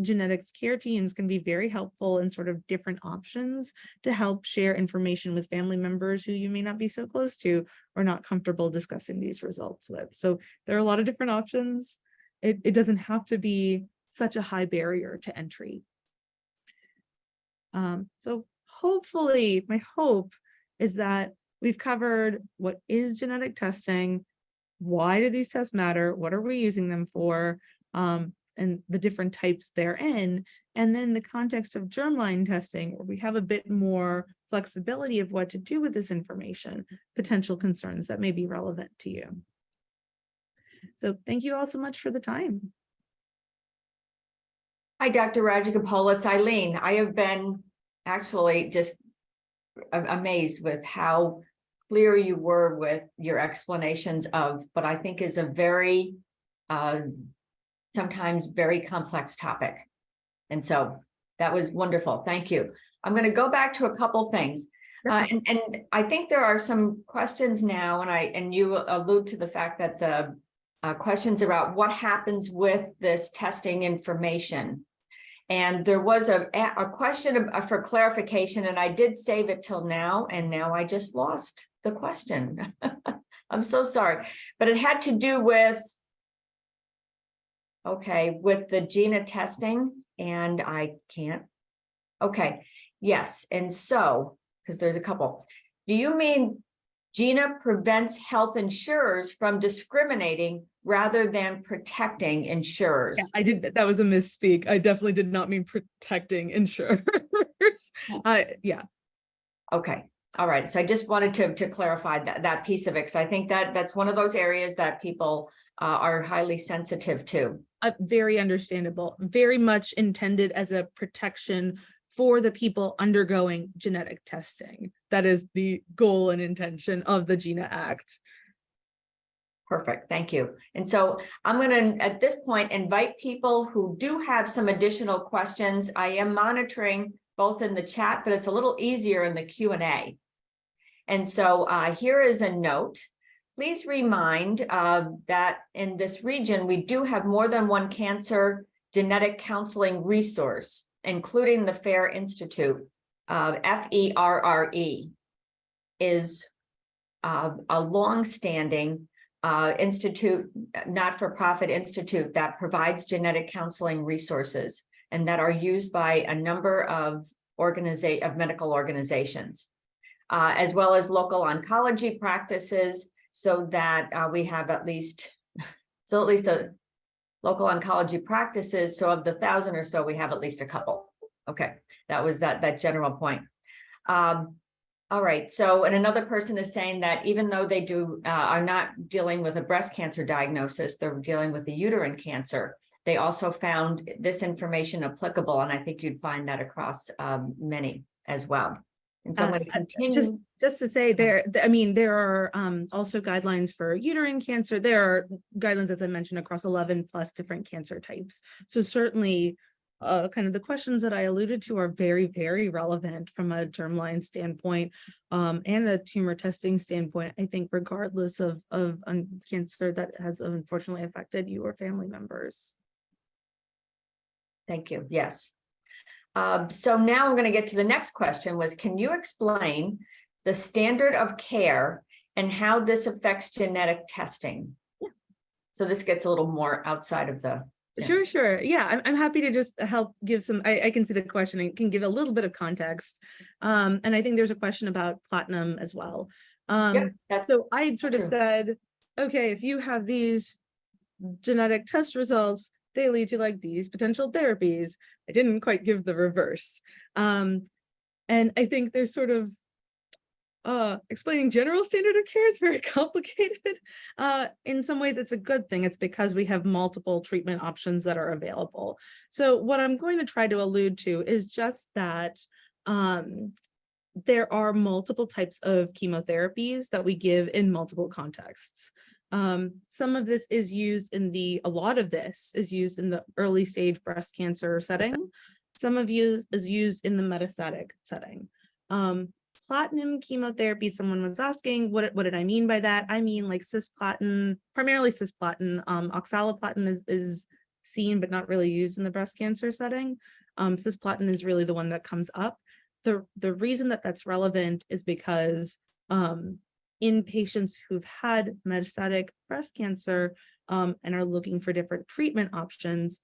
genetics care teams can be very helpful in sort of different options to help share information with family members who you may not be so close to or not comfortable discussing these results with. So there are a lot of different options. It doesn't have to be such a high barrier to entry. So hopefully, my hope is that we've covered what is genetic testing, why do these tests matter, what are we using them for, and the different types they're in. And then the context of germline testing, where we have a bit more flexibility of what to do with this information, potential concerns that may be relevant to you. So thank you all so much for the time. Hi, Dr. Rajagopal, it's Eileen. I have been actually just amazed with how clear you were with your explanations of what I think is a very, sometimes very complex topic. And so that was wonderful. Thank you. I'm going to go back to a couple things. And I think there are some questions now, and you allude to the fact that the questions about what happens with this testing information. And there was a question for clarification, and I did save it till now, and now I just lost the question. I'm so sorry, but it had to do with, okay, with the GINA testing, and I can't. Okay, yes, and so, because there's a couple. Do you mean GINA prevents health insurers from discriminating rather than protecting insurers? Yeah, I did. That was a misspeak. I definitely did not mean protecting insurers. Yeah. Okay. All right. So I just wanted to clarify that piece of it, because I think that's one of those areas that people are highly sensitive to. Very understandable. Very much intended as a protection for the people undergoing genetic testing. That is the goal and intention of the GINA Act. Perfect, thank you. And so I'm going to, at this point, invite people who do have some additional questions. I am monitoring both in the chat, but it's a little easier in the Q&A. And so here is a note. Please remind that in this region, we do have more than one cancer genetic counseling resource, including the FAIR Institute. FERRE is a long-standing institute, not-for-profit institute that provides genetic counseling resources and that are used by a number of medical organizations, as well as local oncology practices, so that we have at least a local oncology practices. So of the 1,000 or so, we have at least a couple. Okay, that was that general point. All right, so, and another person is saying that even though they are not dealing with a breast cancer diagnosis, they're dealing with a uterine cancer, they also found this information applicable, and I think you'd find that across many as well. And so I'm going to continue. Just to say there are also guidelines for uterine cancer. There are guidelines, as I mentioned, across 11 plus different cancer types. So certainly kind of the questions that I alluded to are very, very relevant from a germline standpoint and a tumor testing standpoint, I think, regardless of cancer that has unfortunately affected you or family members. Thank you. Yes. So now I'm going to get to the next question was, can you explain the standard of care and how this affects genetic testing? Yeah. So this gets a little more outside of the... Sure. Yeah, I'm happy to just help give some, I can see the question and can give a little bit of context. And I think there's a question about platinum as well. So I had sort of said, okay, if you have these genetic test results, they lead to like these potential therapies. I didn't quite give the reverse. And I think there's sort of explaining general standard of care is very complicated. In some ways, it's a good thing. It's because we have multiple treatment options that are available. So what I'm going to try to allude to is just that there are multiple types of chemotherapies that we give in multiple contexts. Some of this is used a lot of this is used in the early stage breast cancer setting. Some of it is used in the metastatic setting. Platinum chemotherapy, someone was asking, what did I mean by that? I mean like cisplatin, primarily cisplatin. Oxaliplatin is seen but not really used in the breast cancer setting. Cisplatin is really the one that comes up. The reason that that's relevant is because in patients who've had metastatic breast cancer and are looking for different treatment options,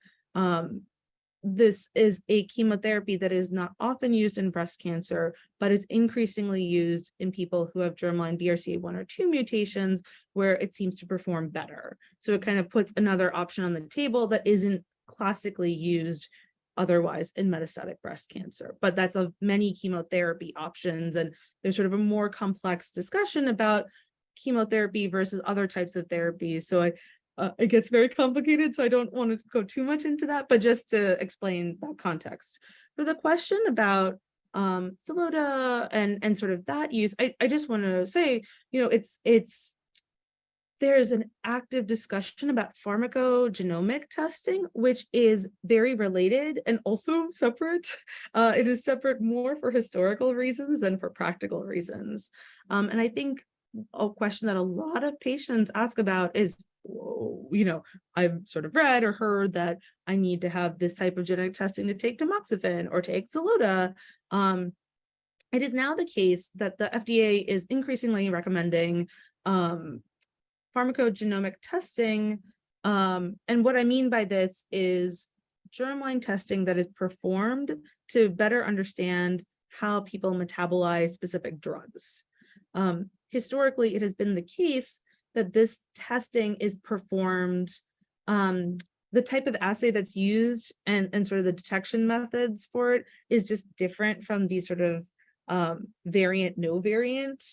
this is a chemotherapy that is not often used in breast cancer, but is increasingly used in people who have germline BRCA1 or 2 mutations, where it seems to perform better. So it kind of puts another option on the table that isn't classically used otherwise in metastatic breast cancer. But that's of many chemotherapy options, and there's sort of a more complex discussion about chemotherapy versus other types of therapies. So it gets very complicated, so I don't want to go too much into that, but just to explain that context. For the question about Xeloda and sort of that use, I just want to say, there's an active discussion about pharmacogenomic testing, which is very related and also separate. It is separate more for historical reasons than for practical reasons. And I think a question that a lot of patients ask about is, I've sort of read or heard that I need to have this type of genetic testing to take tamoxifen or take Xeloda. It is now the case that the FDA is increasingly recommending pharmacogenomic testing. And what I mean by this is germline testing that is performed to better understand how people metabolize specific drugs. Historically, it has been the case that this testing is performed, the type of assay that's used and sort of the detection methods for it is just different from these sort of variant, no variant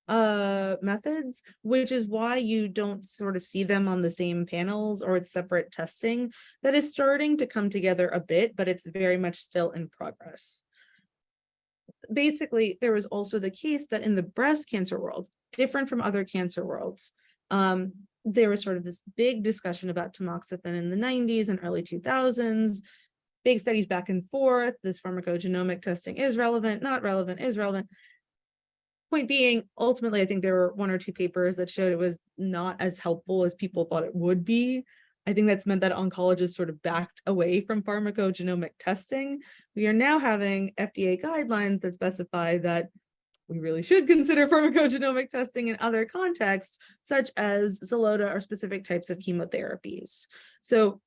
methods, which is why you don't sort of see them on the same panels, or it's separate testing that is starting to come together a bit, but it's very much still in progress. basically, there was also the case that in the breast cancer world, different from other cancer worlds, there was sort of this big discussion about tamoxifen in the 90s and early 2000s, big studies back and forth. This pharmacogenomic testing is relevant, not relevant, is relevant. Point being, ultimately, I think there were 1 or 2 papers that showed it was not as helpful as people thought it would be. I think that's meant that oncologists sort of backed away from pharmacogenomic testing. We are now having FDA guidelines that specify that we really should consider pharmacogenomic testing in other contexts, such as Xeloda or specific types of chemotherapies. So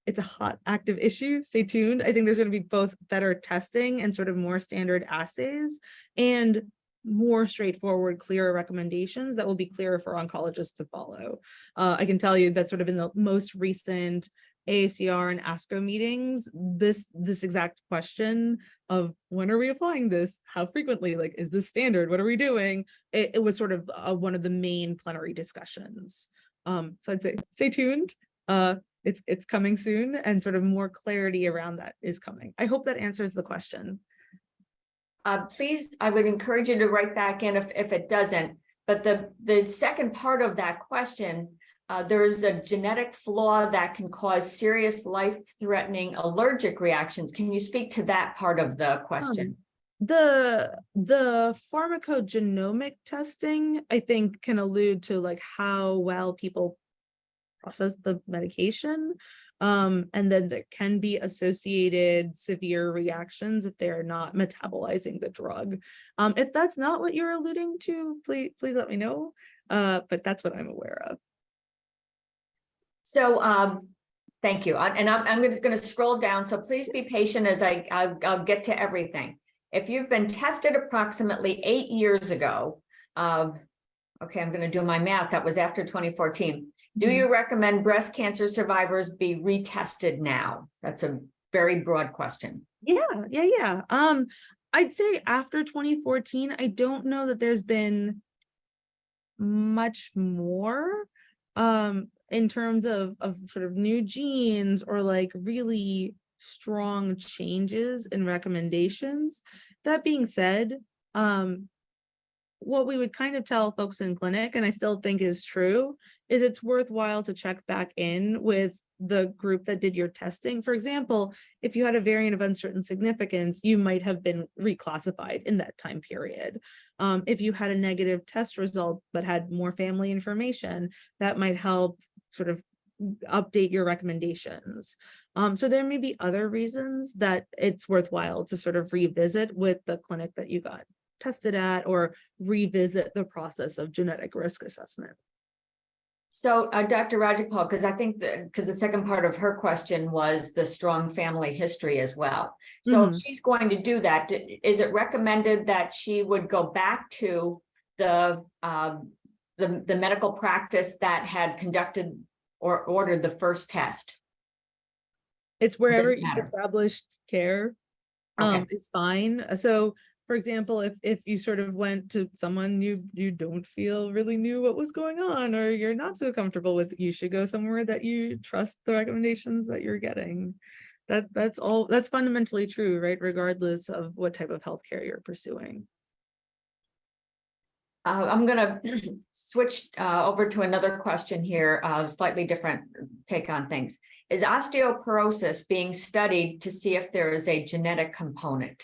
it's a hot, active issue. Stay tuned. I think there's going to be both better testing and sort of more standard assays and more straightforward, clearer recommendations that will be clearer for oncologists to follow. I can tell you that sort of in the most recent AACR and ASCO meetings, this exact question of when are we applying this? How frequently? Like, is this standard? What are we doing? It was sort of one of the main plenary discussions. So I'd say stay tuned. It's coming soon, and sort of more clarity around that is coming. I hope that answers the question. Please, I would encourage you to write back in if it doesn't. But the second part of that question, there is a genetic flaw that can cause serious life-threatening allergic reactions. Can you speak to that part of the question? The pharmacogenomic testing, I think, can allude to like how well people process the medication. And then there can be associated severe reactions if they're not metabolizing the drug. If that's not what you're alluding to, please let me know. But that's what I'm aware of. So thank you. And I'm just going to scroll down. So please be patient as I'll get to everything. If you've been tested approximately 8 years ago, okay, I'm going to do my math. That was after 2014. Do you recommend breast cancer survivors be retested now? That's a very broad question. Yeah. I'd say after 2014, I don't know that there's been much more in terms of sort of new genes or like really strong changes in recommendations. That being said, what we would kind of tell folks in clinic, and I still think is true, is it's worthwhile to check back in with the group that did your testing. For example, if you had a variant of uncertain significance, you might have been reclassified in that time period. If you had a negative test result but had more family information, that might help sort of update your recommendations. So there may be other reasons that it's worthwhile to sort of revisit with the clinic that you got tested at, or revisit the process of genetic risk assessment. So Dr. Rajagopal, because I think because the second part of her question was the strong family history as well. So if she's going to do that, is it recommended that she would go back to the medical practice that had conducted or ordered the first test? It's wherever you've established care is fine. So for example, if you sort of went to someone you don't feel really knew what was going on, or you're not so comfortable with, you should go somewhere that you trust the recommendations that you're getting. That's fundamentally true, right? Regardless of what type of healthcare you're pursuing. I'm going to switch over to another question here, slightly different take on things. Is osteoporosis being studied to see if there is a genetic component?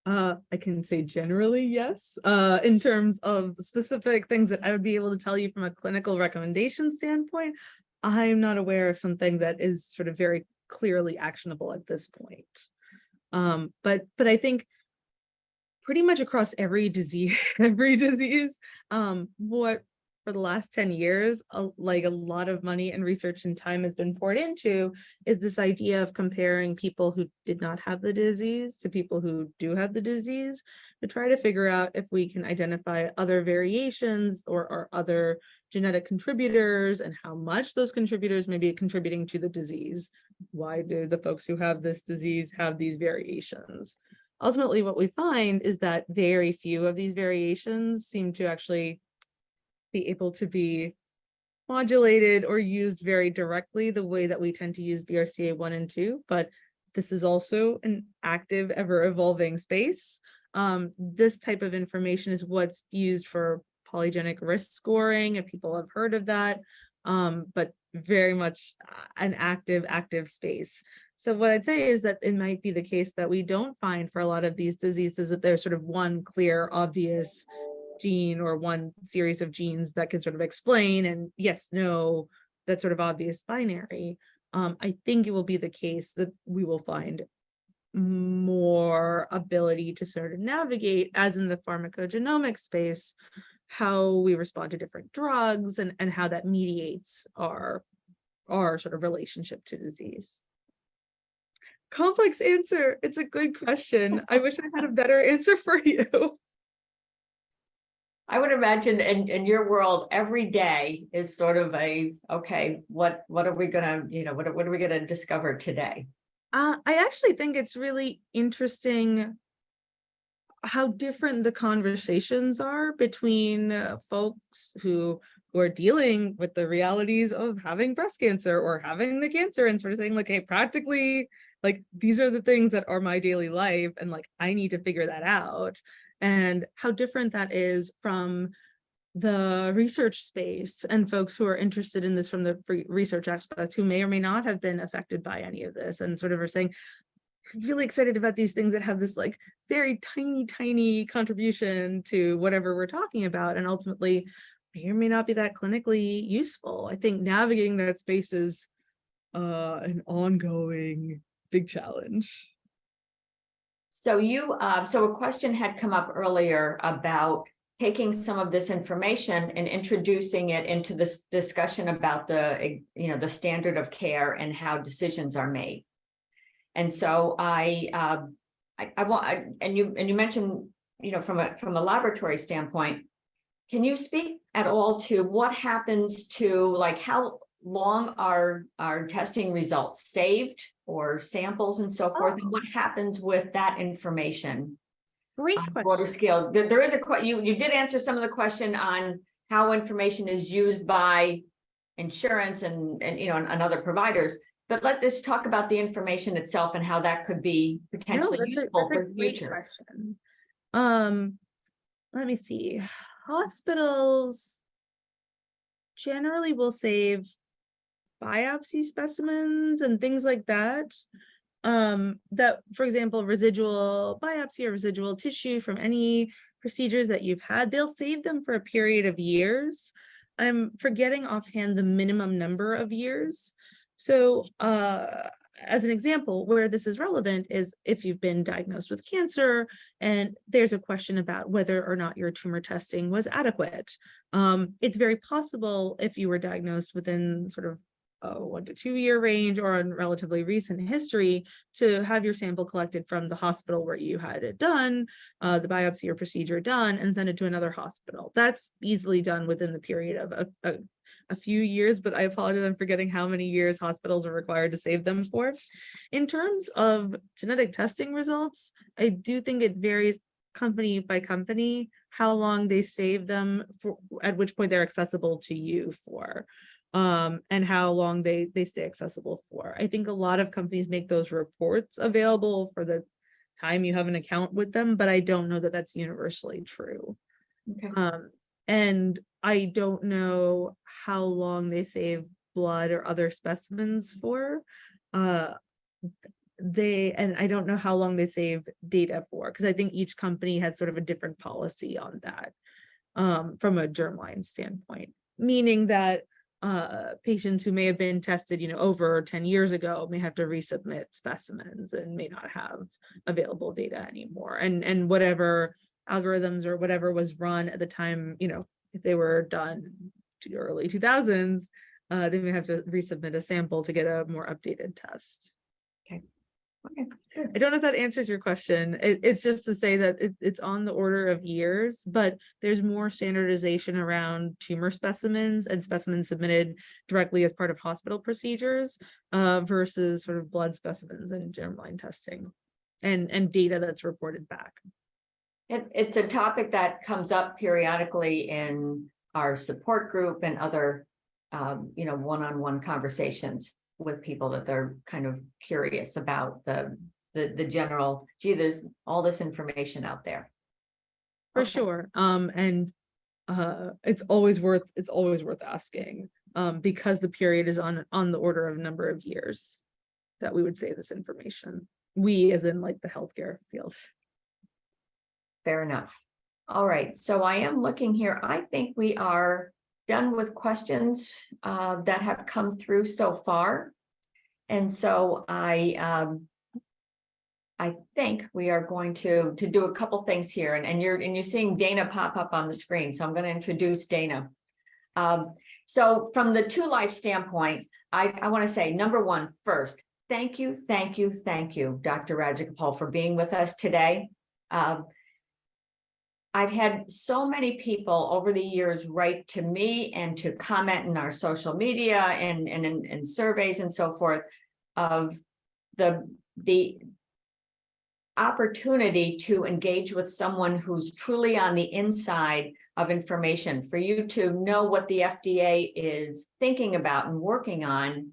I can say generally yes. In terms of specific things that I would be able to tell you from a clinical recommendation standpoint, I'm not aware of something that is sort of very clearly actionable at this point. But I think pretty much across every disease, what for the last 10 years, like a lot of money and research and time has been poured into is this idea of comparing people who did not have the disease to people who do have the disease, to try to figure out if we can identify other variations or other genetic contributors and how much those contributors may be contributing to the disease. Why do the folks who have this disease have these variations? Ultimately, what we find is that very few of these variations seem to actually be able to be modulated or used very directly the way that we tend to use BRCA1 and 2, but this is also an active, ever-evolving space. This type of information is what's used for polygenic risk scoring, if people have heard of that, but very much an active space. So what I'd say is that it might be the case that we don't find for a lot of these diseases that there's sort of one clear, obvious gene or one series of genes that can sort of explain and yes, no, that sort of obvious binary. I think it will be the case that we will find more ability to sort of navigate, as in the pharmacogenomic space, how we respond to different drugs and how that mediates our sort of relationship to disease. Complex answer. It's a good question. I wish I had a better answer for you. I would imagine in your world, every day is sort of a, okay, what are we gonna, what are we gonna discover today? I actually think it's really interesting how different the conversations are between folks who are dealing with the realities of having breast cancer or having the cancer and sort of saying like, hey, practically, like, these are the things that are my daily life and like, I need to figure that out. And how different that is from the research space and folks who are interested in this from the research aspect who may or may not have been affected by any of this and sort of are saying, really excited about these things that have this like very tiny contribution to whatever we're talking about and ultimately may or may not be that clinically useful. I think navigating that space is an ongoing big challenge. So so a question had come up earlier about taking some of this information and introducing it into this discussion about the standard of care and how decisions are made. And so I want, and you mentioned, from a laboratory standpoint, can you speak at all to what happens to, like, how long are testing results saved or samples and so forth, and what happens with that information? Great on question. Broader scale. There is you did answer some of the question on how information is used by insurance and other providers. But let's talk about the information itself and how that could be potentially useful for the future. Question. Let me see. Hospitals generally will save biopsy specimens and things like that. That, for example, residual biopsy or residual tissue from any procedures that you've had, they'll save them for a period of years. I'm forgetting offhand the minimum number of years. So as an example, where this is relevant is if you've been diagnosed with cancer and there's a question about whether or not your tumor testing was adequate. It's very possible if you were diagnosed within sort of 1 to 2 year range or in relatively recent history to have your sample collected from the hospital where you had it done, the biopsy or procedure done, and send it to another hospital. That's easily done within the period of a few years, but I apologize, I'm forgetting how many years hospitals are required to save them for. In terms of genetic testing results, I do think it varies company by company how long they save them for, at which point they're accessible to you for. And how long they stay accessible for. I think a lot of companies make those reports available for the time you have an account with them, but I don't know that that's universally true. Okay. And I don't know how long they save blood or other specimens for. And I don't know how long they save data for, because I think each company has sort of a different policy on that from a germline standpoint, meaning that patients who may have been tested, over 10 years ago may have to resubmit specimens and may not have available data anymore. And whatever algorithms or whatever was run at the time, if they were done to early 2000s, they may have to resubmit a sample to get a more updated test. Okay. Okay, good. I don't know if that answers your question. It's just to say that it's on the order of years, but there's more standardization around tumor specimens and specimens submitted directly as part of hospital procedures versus sort of blood specimens and germline testing and data that's reported back. It's a topic that comes up periodically in our support group and other, one-on-one conversations with people that they're kind of curious about the the general, gee, there's all this information out there. For Okay. sure. And it's always worth asking, because the period is on the order of number of years that we would say this information. We, as in like the healthcare field. Fair enough. All right, so I am looking here. I think we are done with questions that have come through so far. And so I think we are going to do a couple things here, and you're seeing Dana pop up on the screen. So I'm going to introduce Dana. So from the To Life standpoint, I want to say, number one, first, thank you, Dr. Rajagopal, for being with us today. I've had so many people over the years write to me and to comment in our social media and in surveys and so forth of the opportunity to engage with someone who's truly on the inside of information, for you to know what the FDA is thinking about and working on,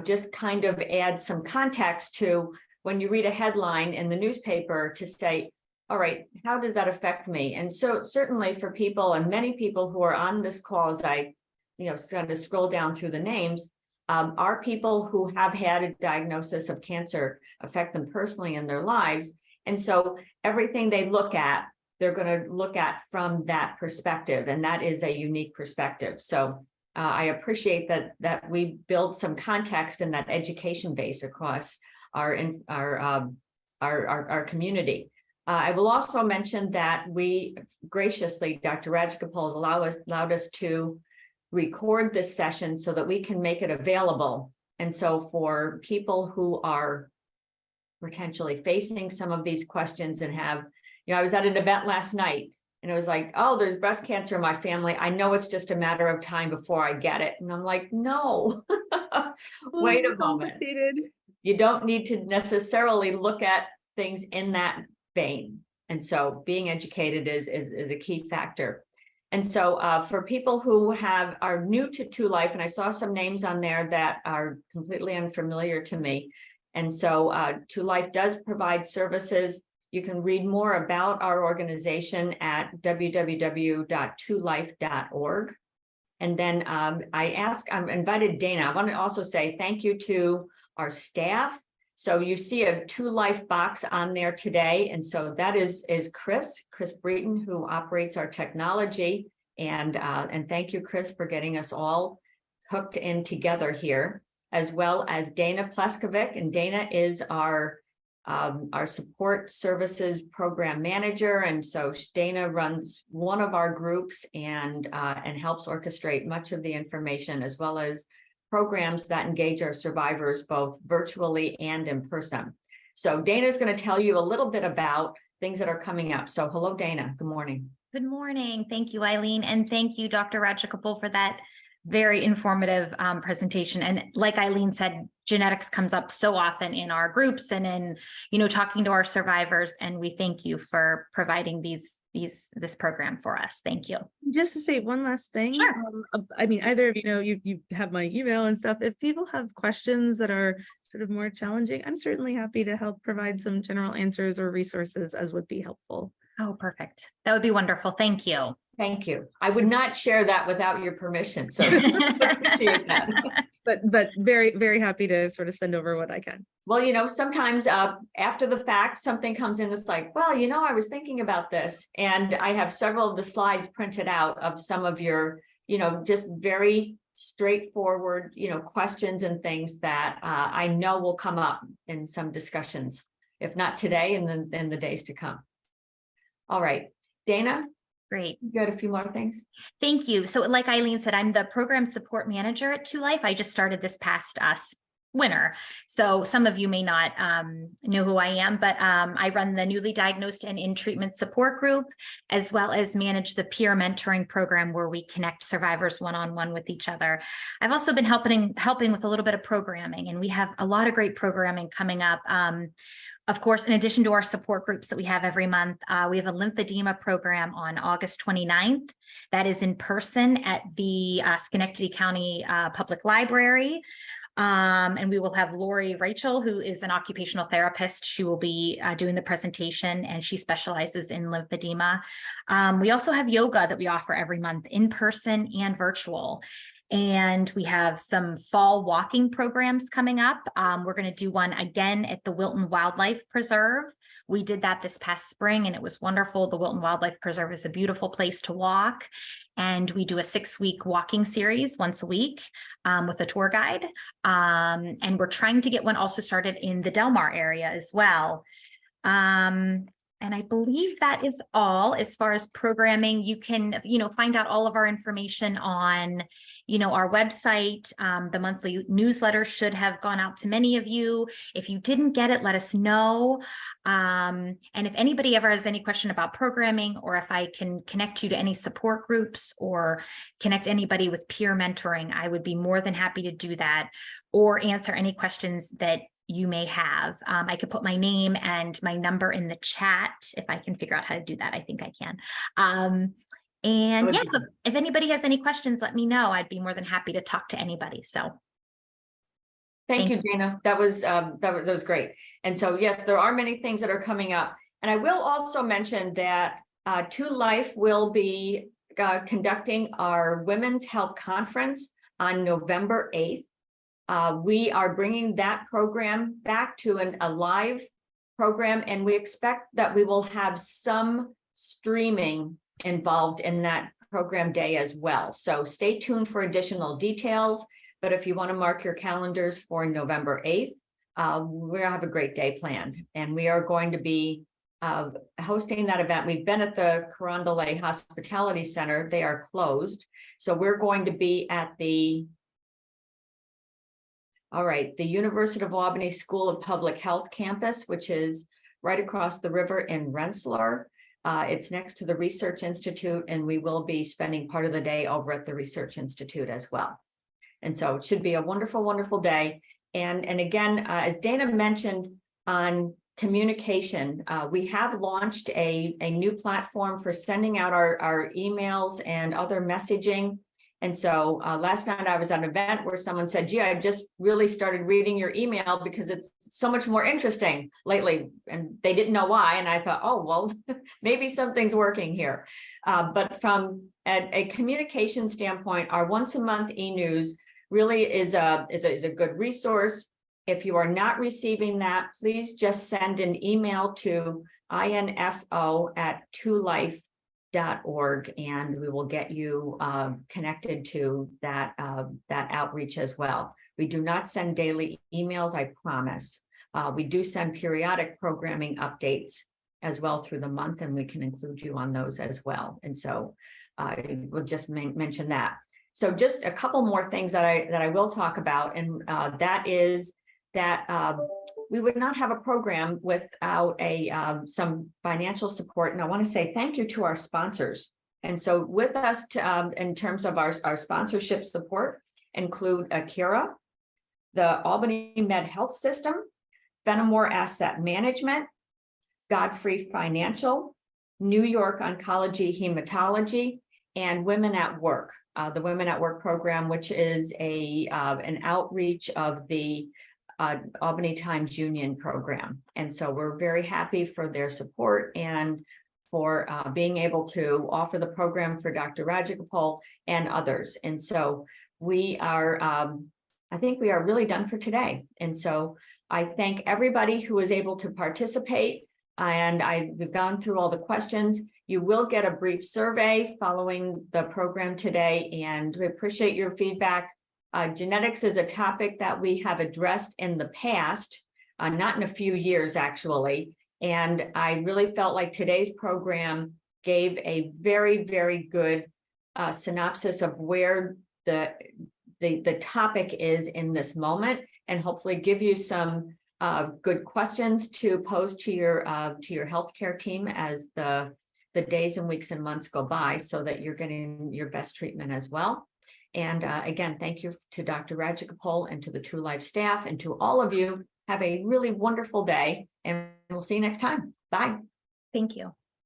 just kind of add some context to when you read a headline in the newspaper to say, all right, how does that affect me? And so certainly for people, and many people who are on this call, as I, kind of scroll down through the names, are people who have had a diagnosis of cancer affect them personally in their lives. And so everything they look at, they're going to look at from that perspective, and that is a unique perspective. So I appreciate that we build some context in that education base across our community. I will also mention that we graciously, Dr. Rajagopal has allowed us to record this session so that we can make it available. And so for people who are potentially facing some of these questions and have, I was at an event last night and it was like, oh, there's breast cancer in my family. I know it's just a matter of time before I get it. And I'm like, no, wait a moment. You don't need to necessarily look at things in that vein. And so being educated is a key factor. And so for people who are new to Life, and I saw some names on there that are completely unfamiliar to me. And so To Life does provide services. You can read more about our organization at www.tolife.org. And then I invited Dana. I want to also say thank you to our staff. So you see a To Life box on there today. And so that is Chris Breton, who operates our technology. And thank you, Chris, for getting us all hooked in together here, as well as Dana Pleskovic. And Dana is our support services program manager. And so Dana runs one of our groups and helps orchestrate much of the information, as well as programs that engage our survivors both virtually and in person. So Dana is going to tell you a little bit about things that are coming up. So hello, Dana. Good morning. Good morning. Thank you, Eileen. And thank you, Dr. Rajagopal, for that very informative presentation. And like Eileen said, genetics comes up so often in our groups and in, talking to our survivors. And we thank you for providing this program for us. Thank you. Just to say one last thing. Sure. I mean, either of you have my email and stuff. If people have questions that are sort of more challenging, I'm certainly happy to help provide some general answers or resources as would be helpful. Oh, perfect. That would be wonderful. Thank you. Thank you. I would not share that without your permission. So appreciate that. But very, very happy to sort of send over what I can. Well, sometimes after the fact, something comes in, it's like, well, I was thinking about this. And I have several of the slides printed out of some of your, just very straightforward, questions and things that I know will come up in some discussions, if not today, and then in the days to come. All right, Dana. Great. You got a few more things? Thank you. So like Eileen said, I'm the program support manager at To Life. I just started this past winter. So some of you may not know who I am, but I run the newly diagnosed and in treatment support group, as well as manage the peer mentoring program where we connect survivors one-on-one with each other. I've also been helping with a little bit of programming, and we have a lot of great programming coming up. Of course, in addition to our support groups that we have every month, we have a lymphedema program on August 29th. That is in person at the Schenectady County Public Library. And we will have Lori Rachel, who is an occupational therapist. She will be doing the presentation, and she specializes in lymphedema. We also have yoga that we offer every month, in person and virtual. And we have some fall walking programs coming up. We're going to do one again at the Wilton Wildlife Preserve. We did that this past spring, and it was wonderful. The Wilton Wildlife Preserve is a beautiful place to walk. And we do a 6-week walking series once a week with a tour guide. And we're trying to get one also started in the Del Mar area as well. And I believe that is all as far as programming. You can, find out all of our information on, our website. The monthly newsletter should have gone out to many of you. If you didn't get it, let us know. And if anybody ever has any question about programming, or if I can connect you to any support groups or connect anybody with peer mentoring, I would be more than happy to do that, or answer any questions that you may have. I could put my name and my number in the chat if I can figure out how to do that. I think I can. And yeah, so if anybody has any questions, let me know. I'd be more than happy to talk to anybody. So Thank you, Dana. That was great. And so, yes, there are many things that are coming up. And I will also mention that To Life will be conducting our Women's Health Conference on November 8th. We are bringing that program back to a live program, and we expect that we will have some streaming involved in that program day as well. So stay tuned for additional details. But if you want to mark your calendars for November 8th, we're gonna have a great day planned, and we are going to be hosting that event. We've been at the Carondelet Hospitality Center. They are closed. So we're going to be at the University of Albany School of Public Health campus, which is right across the river in Rensselaer. It's next to the Research Institute, and we will be spending part of the day over at the Research Institute as well. And so it should be a wonderful, wonderful day. And again, as Dana mentioned on communication, we have launched a new platform for sending out our emails and other messaging. And so last night I was at an event where someone said, gee, I just really started reading your email because it's so much more interesting lately. And they didn't know why. And I thought, oh, well, maybe something's working here. But from a communication standpoint, our once a month e-news really is a good resource. If you are not receiving that, please just send an email to info@2life.org, and we will get you connected to that outreach as well. We do not send daily emails, I promise. We do send periodic programming updates as well through the month, and we can include you on those as well. And so we'll just mention that. So just a couple more things that I will talk about, and that is that we would not have a program without some financial support. And I want to say thank you to our sponsors. And so with us in terms of our sponsorship support include Akira, the Albany Med Health System, Fenimore Asset Management, Godfrey Financial, New York Oncology Hematology, and Women at Work, the Women at Work program, which is an outreach of the Albany Times Union program. And so we're very happy for their support and for being able to offer the program for Dr. Rajagopal and others. And so we are, I think we are really done for today. And so I thank everybody who was able to participate, and we've gone through all the questions. You will get a brief survey following the program today, and we appreciate your feedback. Genetics is a topic that we have addressed in the past, not in a few years actually. And I really felt like today's program gave a very, very good synopsis of where the topic is in this moment, and hopefully give you some good questions to pose to your healthcare team as the days and weeks and months go by, so that you're getting your best treatment as well. And again, thank you to Dr. Rajagopal and to the True Life staff, and to all of you. Have a really wonderful day, and we'll see you next time. Bye. Thank you.